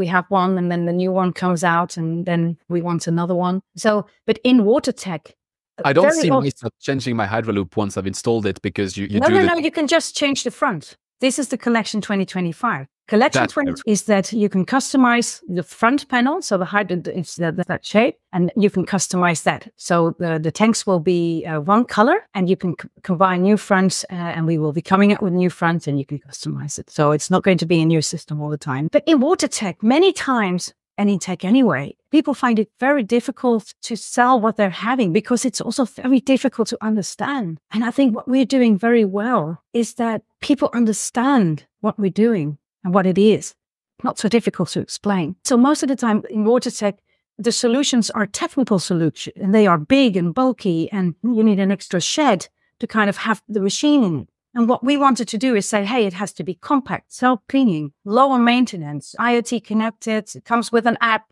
have one and then the new one comes out and then we want another one. So, but in water tech, I don't see myself changing my Hydraloop once I've installed it, because you No, you can just change the front. This is the collection 2025. Collection 20 is that you can customize the front panel. So the hydrant is that shape, and you can customize that. So the tanks will be one color, and you can combine new fronts, and we will be coming up with new fronts, and you can customize it. So it's not going to be a new system all the time. But in water tech, many times, and in tech anyway, people find it very difficult to sell what they're having because it's also very difficult to understand. And I think what we're doing very well is that people understand what we're doing and what it is. Not so difficult to explain. So most of the time in water tech, the solutions are technical solutions, and they are big and bulky, and you need an extra shed to kind of have the machine in it. And what we wanted to do is say, hey, it has to be compact, self-cleaning, lower maintenance, IoT connected. It comes with an app.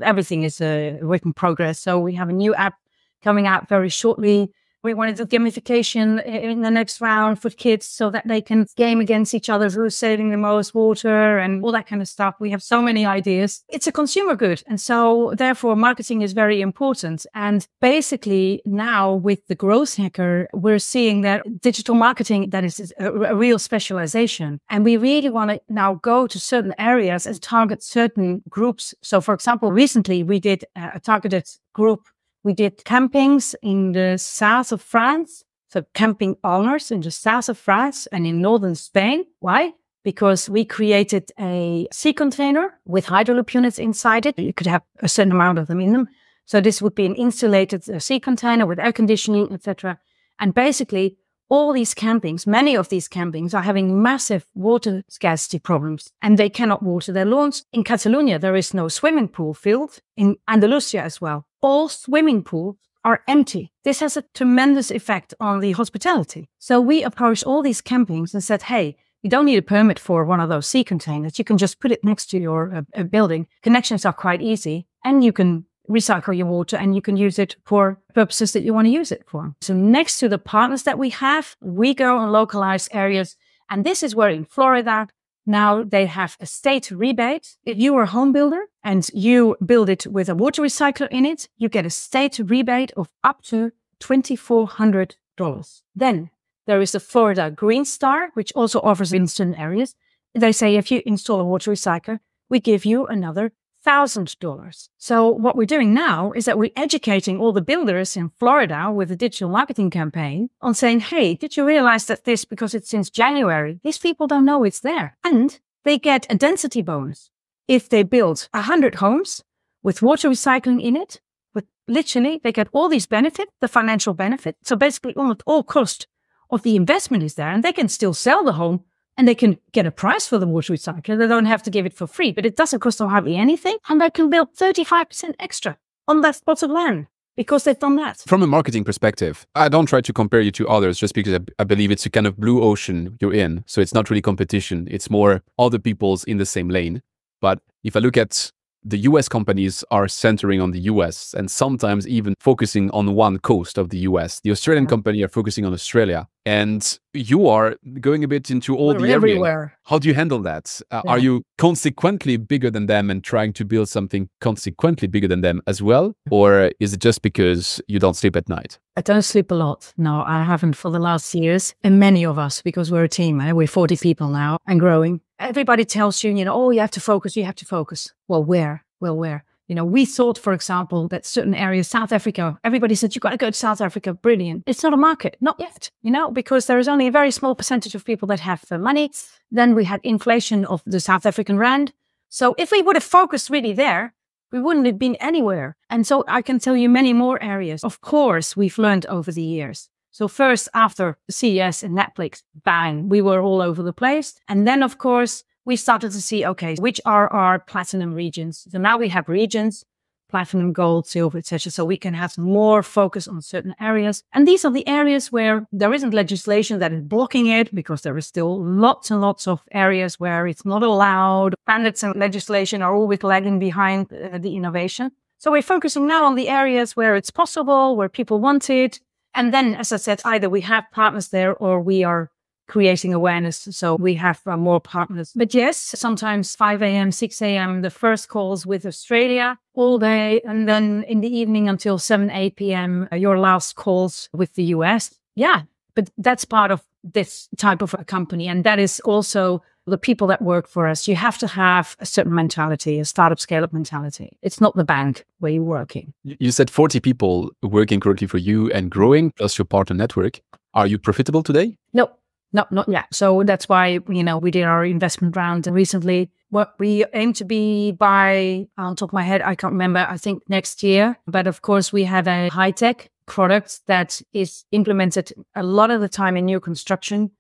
Everything is a work in progress. So we have a new app coming out very shortly. We wanted to do gamification in the next round for kids so that they can game against each other, who's saving the most water and all that kind of stuff. We have so many ideas. It's a consumer good. And so therefore marketing is very important. And basically now with the growth hacker, we're seeing that digital marketing, that is a real specialization. And we really want to now go to certain areas and target certain groups. So for example, recently we did a targeted group. We did campings in the south of France, so camping owners in the south of France and in northern Spain. Why? Because we created a sea container with Hydraloop units inside it. You could have a certain amount of them in them. So this would be an insulated sea container with air conditioning, etc. And basically, all these campings, many of these campings are having massive water scarcity problems, and they cannot water their lawns. In Catalonia, there is no swimming pool filled. In Andalusia as well, all swimming pools are empty. This has a tremendous effect on the hospitality. So we approached all these campings and said, hey, you don't need a permit for one of those sea containers. You can just put it next to your building. Connections are quite easy, and you can recycle your water and you can use it for purposes that you want to use it for. So next to the partners that we have, we go on localized areas. And this is where in Florida, now they have a state rebate. If you are a home builder and you build it with a water recycler in it, you get a state rebate of up to $2,400. Then there is the Florida Green Star, which also offers in certain areas. They say if you install a water recycler, we give you another $1,000. So what we're doing now is that we're educating all the builders in Florida with a digital marketing campaign on saying, hey, did you realize that this, because it's since January, these people don't know it's there. And they get a density bonus. If they build 100 homes with water recycling in it, with literally, they get all these benefits, the financial benefit. So basically almost all cost of the investment is there, and they can still sell the home. And they can get a price for the water recycler. They don't have to give it for free, but it doesn't cost them hardly anything. And they can build 35% extra on that plot of land because they've done that. From a marketing perspective, I don't try to compare you to others just because I believe it's a kind of blue ocean you're in. So it's not really competition. It's more other people's in the same lane. But if I look at the US companies are centering on the US and sometimes even focusing on one coast of the US. The Australian company are focusing on Australia. And you are going a bit into all the everywhere. Area. How do you handle that? Are you consequently bigger than them and trying to build something consequently bigger than them as well? Or is it just because you don't sleep at night? I don't sleep a lot. No, I haven't for the last years. And many of us, because we're a team, we're 40 people now and growing. Everybody tells you, oh, you have to focus, you have to focus. Well, where? Well, where? We thought, for example, that certain areas, South Africa, everybody said, you got to go to South Africa. Brilliant. It's not a market. Not yet, because there is only a very small percentage of people that have money. Then we had inflation of the South African rand. So if we would have focused really there, we wouldn't have been anywhere. And so I can tell you many more areas. Of course, we've learned over the years. So first, after CES and Netflix, bang, we were all over the place. And then, of course, we started to see, okay, which are our platinum regions? So now we have regions, platinum, gold, silver, etc. So we can have more focus on certain areas. And these are the areas where there isn't legislation that is blocking it, because there is still lots and lots of areas where it's not allowed. Standards and legislation are always lagging behind the innovation. So we're focusing now on the areas where it's possible, where people want it. And then, as I said, either we have partners there or we are creating awareness. So we have more partners. But yes, sometimes 5 a.m., 6 a.m., the first calls with Australia all day. And then in the evening until 7, 8 p.m., your last calls with the US. Yeah, but that's part of this type of a company. And that is also the people that work for us, you have to have a certain mentality, a startup scale-up mentality. It's not the bank where you're working. You said 40 people working currently for you and growing, plus your partner network. Are you profitable today? No, not yet. So that's why, we did our investment round recently. What we aim to be by, on top of my head, I can't remember, I think next year. But of course, we have a high-tech product that is implemented a lot of the time in new construction.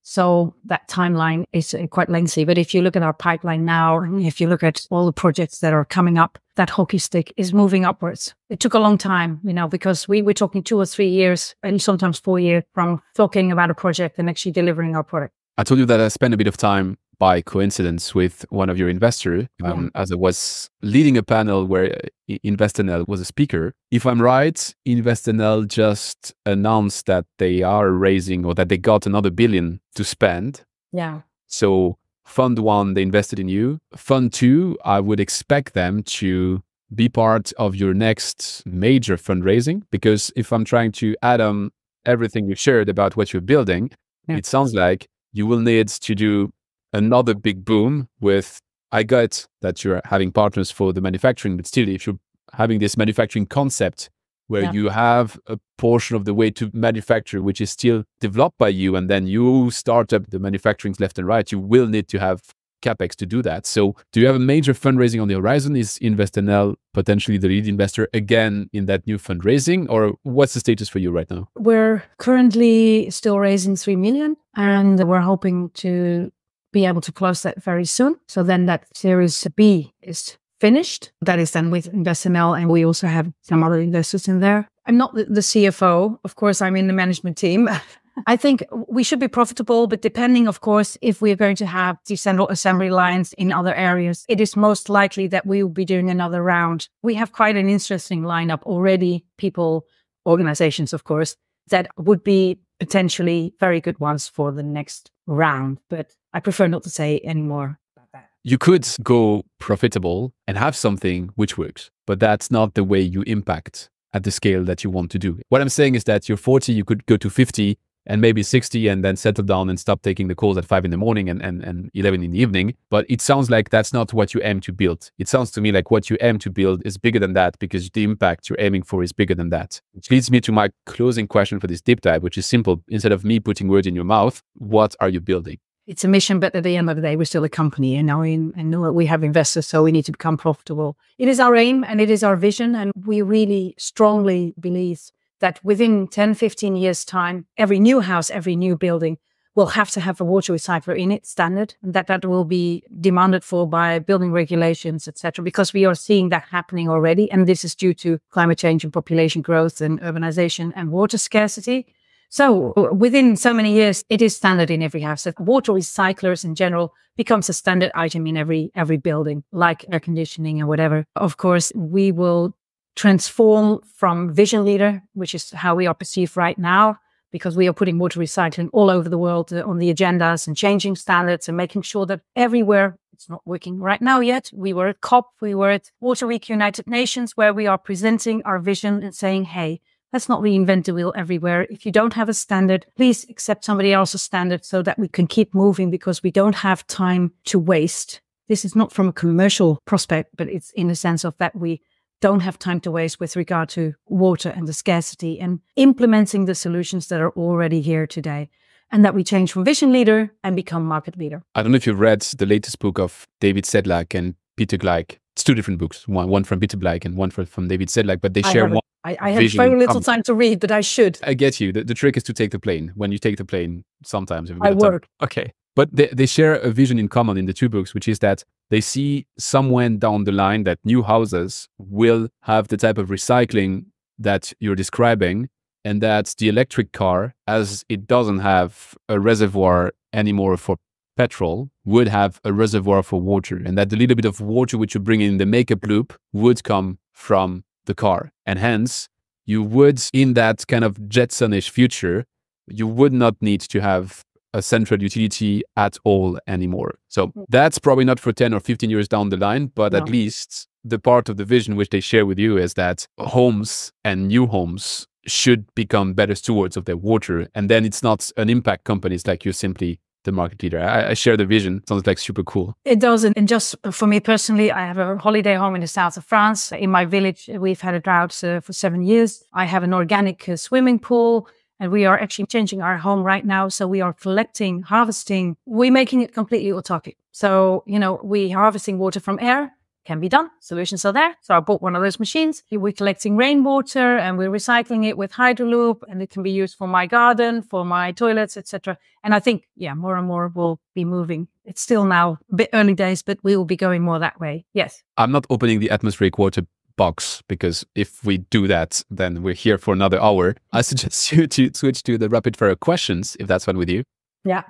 So that timeline is quite lengthy. But if you look at our pipeline now, if you look at all the projects that are coming up, that hockey stick is moving upwards. It took a long time, because we were talking 2 or 3 years and sometimes 4 years from talking about a project and actually delivering our product. I told you that I spent a bit of time by coincidence with one of your investors, as I was leading a panel where Investinel was a speaker. If I'm right, Investinel just announced that they are raising, or that they got another $1 billion to spend. Yeah. So Fund 1, they invested in you. Fund 2, I would expect them to be part of your next major fundraising, because if I'm trying to add on everything you shared about what you're building, it sounds like you will need to do another big boom with, I got that you're having partners for the manufacturing, but still, if you're having this manufacturing concept where you have a portion of the way to manufacture, which is still developed by you, and then you start up the manufacturing left and right, you will need to have CapEx to do that. So do you have a major fundraising on the horizon? Is Investinel potentially the lead investor again in that new fundraising, or what's the status for you right now? We're currently still raising 3 million, and we're hoping to be able to close that very soon. So then that Series B is finished. That is then with Investinel, and we also have some other investors in there. I'm not the CFO. Of course, I'm in the management team. I think we should be profitable, but depending, of course, if we're going to have decentral assembly lines in other areas, it is most likely that we will be doing another round. We have quite an interesting lineup already, people, organizations, of course, that would be potentially very good ones for the next round. But I prefer not to say any more about that. You could go profitable and have something which works, but that's not the way you impact at the scale that you want to do. What I'm saying is that you're 40, you could go to 50 and maybe 60 and then settle down and stop taking the calls at 5 in the morning and 11 in the evening. But it sounds like that's not what you aim to build. It sounds to me like what you aim to build is bigger than that, because the impact you're aiming for is bigger than that. Which leads me to my closing question for this deep dive, which is simple. Instead of me putting words in your mouth, what are you building? It's a mission, but at the end of the day, we're still a company, and we have investors, so we need to become profitable. It is our aim and it is our vision, and we really strongly believe that within 10, 15 years' time, every new house, every new building will have to have a water recycler in it, standard, and that will be demanded for by building regulations, etc., because we are seeing that happening already, and this is due to climate change and population growth and urbanization and water scarcity. So within so many years, it is standard in every house that water recyclers in general becomes a standard item in every building, like air conditioning and whatever. Of course, we will transform from vision leader, which is how we are perceived right now, because we are putting water recycling all over the world on the agendas and changing standards and making sure that everywhere, it's not working right now yet. We were at COP, we were at Water Week United Nations, where we are presenting our vision and saying, hey, let's not reinvent the wheel everywhere. If you don't have a standard, please accept somebody else's standard so that we can keep moving, because we don't have time to waste. This is not from a commercial prospect, but it's in the sense of that we don't have time to waste with regard to water and the scarcity, and implementing the solutions that are already here today, and that we change from vision leader and become market leader. I don't know if you've read the latest book of David Sedlak and Peter Gleich. It's 2 different books, one from Peter Gleich and one from David Sedlak, but they share one. I have very little time to read, but I should. I get you. The trick is to take the plane. When you take the plane, sometimes I work. Okay. But they share a vision in common in the 2 books, which is that they see somewhere down the line that new houses will have the type of recycling that you're describing, and that the electric car, as it doesn't have a reservoir anymore for petrol, would have a reservoir for water, and that the little bit of water which you bring in the makeup loop would come from the car. And hence, you would, in that kind of Jetsonish future, you would not need to have a central utility at all anymore. So that's probably not for 10 or 15 years down the line, but at least the part of the vision which they share with you is that homes and new homes should become better stewards of their water. And then it's not an impact company, it's like you're simply the market leader. I share the vision. Sounds like super cool. It does. And just for me personally, I have a holiday home in the south of France. In my village, we've had a drought for 7 years. I have an organic swimming pool. And we are actually changing our home right now. So we are collecting, harvesting. We're making it completely autarkic. So, we harvesting water from air. Can be done. Solutions are there. So I bought one of those machines. We're collecting rainwater and we're recycling it with Hydraloop, and it can be used for my garden, for my toilets, etc. And I think, more and more will be moving. It's still now a bit early days, but we will be going more that way. Yes. I'm not opening the atmospheric water box, because if we do that, then we're here for another hour. I suggest you to switch to the rapid fire questions, if that's fine with you. Yeah.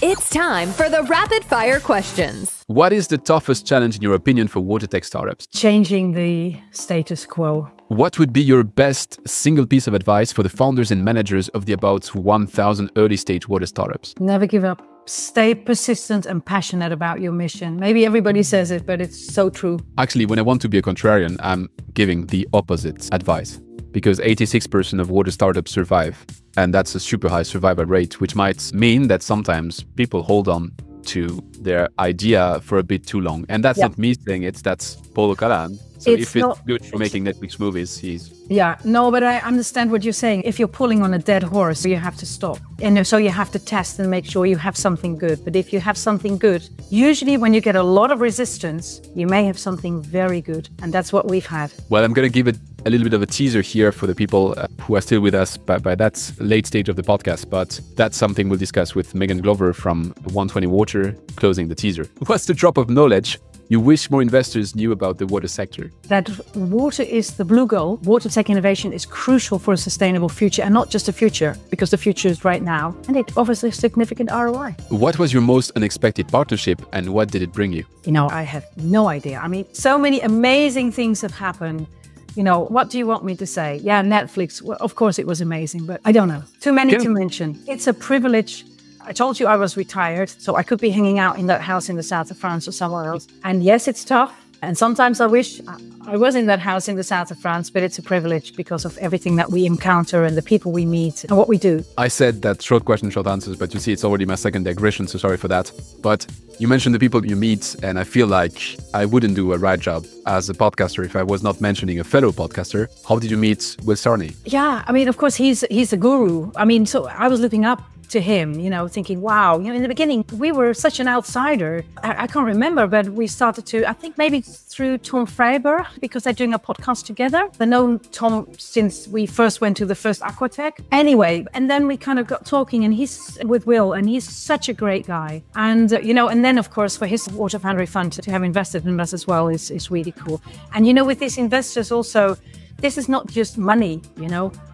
It's time for the rapid fire questions. What is the toughest challenge in your opinion for water tech startups? Changing the status quo. What would be your best single piece of advice for the founders and managers of the about 1,000 early stage water startups? Never give up. Stay persistent and passionate about your mission. Maybe everybody says it, but it's so true. Actually, when I want to be a contrarian, I'm giving the opposite advice. Because 86% of water startups survive. And that's a super high survival rate, which might mean that sometimes people hold on to their idea for a bit too long. And that's not me saying it, that's Paulo Calan. So if it's good for making Netflix movies, he's... Yeah, no, but I understand what you're saying. If you're pulling on a dead horse, you have to stop. And so you have to test and make sure you have something good. But if you have something good, usually when you get a lot of resistance, you may have something very good. And that's what we've had. Well, I'm going to give it a little bit of a teaser here for the people who are still with us by that late stage of the podcast. But that's something we'll discuss with Megan Glover from 120 Water, closing the teaser. What's the drop of knowledge you wish more investors knew about the water sector? That water is the blue goal. Water tech innovation is crucial for a sustainable future, and not just a future, because the future is right now, and it offers a significant ROI. What was your most unexpected partnership, and what did it bring you? I have no idea. I mean, so many amazing things have happened. What do you want me to say? Yeah, Netflix. Well, of course, it was amazing, but I don't know. Too many to mention. It's a privilege. I told you I was retired, so I could be hanging out in that house in the south of France or somewhere else. And yes, it's tough. And sometimes I wish I was in that house in the south of France, but it's a privilege because of everything that we encounter and the people we meet and what we do. I said that short questions, short answers, but you see, it's already my second digression, so sorry for that. But you mentioned the people you meet, and I feel like I wouldn't do a right job as a podcaster if I was not mentioning a fellow podcaster. How did you meet with Sony? Yeah, I mean, of course, he's a guru. I mean, so I was looking up to him, thinking, wow, in the beginning, we were such an outsider. I can't remember, but we started to, I think maybe through Tom Freiber, because they're doing a podcast together. I've known Tom since we first went to the first Aquatech. Anyway, and then we kind of got talking, and he's with Will, and he's such a great guy. And, and then, of course, for his Water Foundry Fund to have invested in us as well is really cool. And, with these investors also, this is not just money,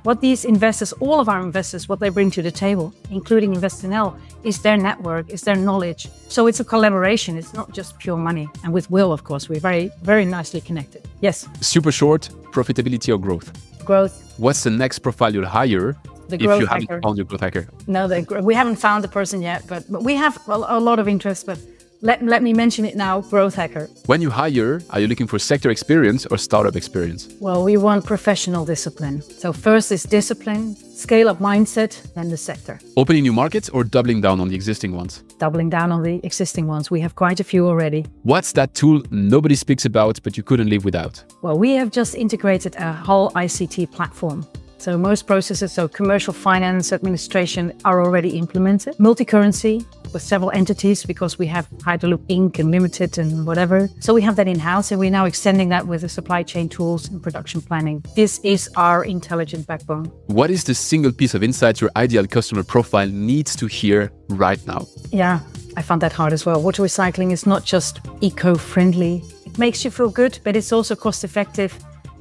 What these investors, all of our investors, what they bring to the table, including InvestNL, is their network, is their knowledge. So it's a collaboration. It's not just pure money. And with Will, of course, we're very, very nicely connected. Yes. Super short, profitability or growth? Growth. What's the next profile you'll hire if you haven't found your growth hacker? No, we haven't found the person yet, but we have a lot of interest, but let me mention it now, growth hacker. When you hire, are you looking for sector experience or startup experience? Well, we want professional discipline. So first is discipline, scale-up mindset, then the sector. Opening new markets or doubling down on the existing ones? Doubling down on the existing ones. We have quite a few already. What's that tool nobody speaks about, but you couldn't live without? Well, we have just integrated a whole ICT platform. So most processes, so commercial finance, administration are already implemented. Multi-currency with several entities because we have Hydraloop Inc. and Limited and whatever. So we have that in-house and we're now extending that with the supply chain tools and production planning. This is our intelligent backbone. What is the single piece of insight your ideal customer profile needs to hear right now? Yeah, I found that hard as well. Water recycling is not just eco-friendly. It makes you feel good, but it's also cost-effective.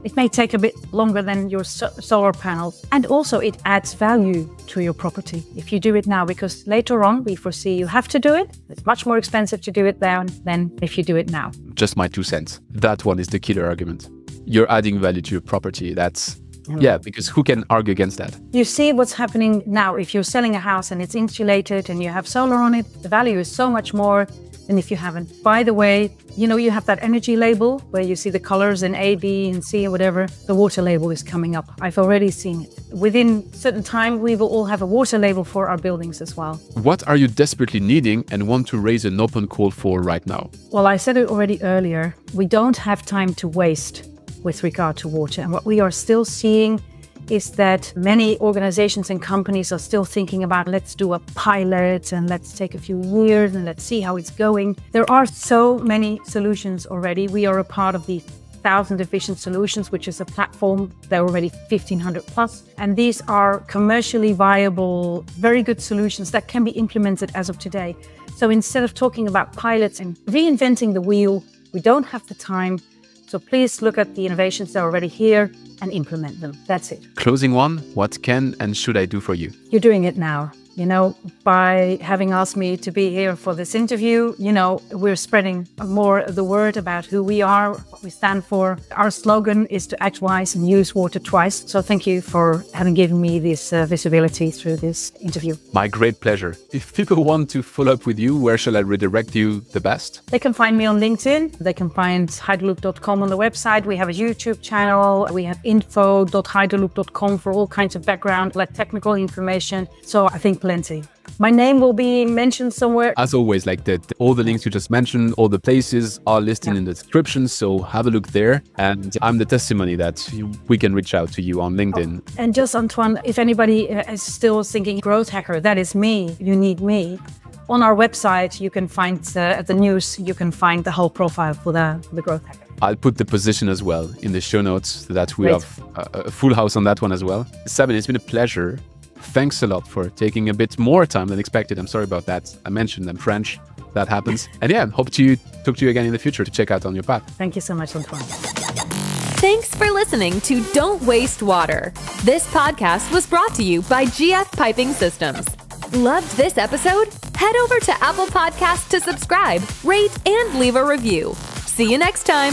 It may take a bit longer than your solar panels. And also it adds value to your property if you do it now, because later on we foresee you have to do it. It's much more expensive to do it then than if you do it now. Just my 2 cents. That one is the killer argument. You're adding value to your property. Yeah, because who can argue against that? You see what's happening now. If you're selling a house and it's insulated and you have solar on it, the value is so much more And if you haven't, by the way, you know, you have that energy label where you see the colors in A, B, and C, or whatever. The water label is coming up. I've already seen it. Within certain time, we will all have a water label for our buildings as well. What are you desperately needing and want to raise an open call for right now? Well, I said it already earlier. We don't have time to waste with regard to water. And what we are still seeing is that many organizations and companies are still thinking about, let's do a pilot and let's take a few years and let's see how it's going. There are so many solutions already. We are a part of the 1,000 Efficient Solutions, which is a platform. There are already 1,500 plus. And these are commercially viable, very good solutions that can be implemented as of today. So instead of talking about pilots and reinventing the wheel, we don't have the time. So please look at the innovations that are already here and implement them. That's it. Closing one, what can and should I do for you? You're doing it now. You know, by having asked me to be here for this interview, you know, we're spreading more the word about who we are, what we stand for. Our slogan is to act wise and use water twice. So thank you for having given me this visibility through this interview. My great pleasure. If people want to follow up with you, where shall I redirect you the best? They can find me on LinkedIn. They can find hydraloop.com on the website. We have a YouTube channel. We have info.hydraloop.com for all kinds of background, like technical information. So I think plenty. My name will be mentioned somewhere. As always, like all the links you just mentioned, all the places are listed in the description. So have a look there. And I'm the testimony that we can reach out to you on LinkedIn. And just Antoine, if anybody is still thinking growth hacker, that is me. You need me. On our website, you can find at the news, you can find the whole profile for the growth hacker. I'll put the position as well in the show notes so that we have a full house on that one as well. Sabine, it's been a pleasure. Thanks a lot for taking a bit more time than expected. I'm sorry about that. I mentioned I'm French. That happens. And yeah, hope to talk to you again in the future to check out on your path. Thank you so much, Antoine. Thanks for listening to Don't Waste Water. This podcast was brought to you by GF Piping Systems. Loved this episode? Head over to Apple Podcasts to subscribe, rate, and leave a review. See you next time.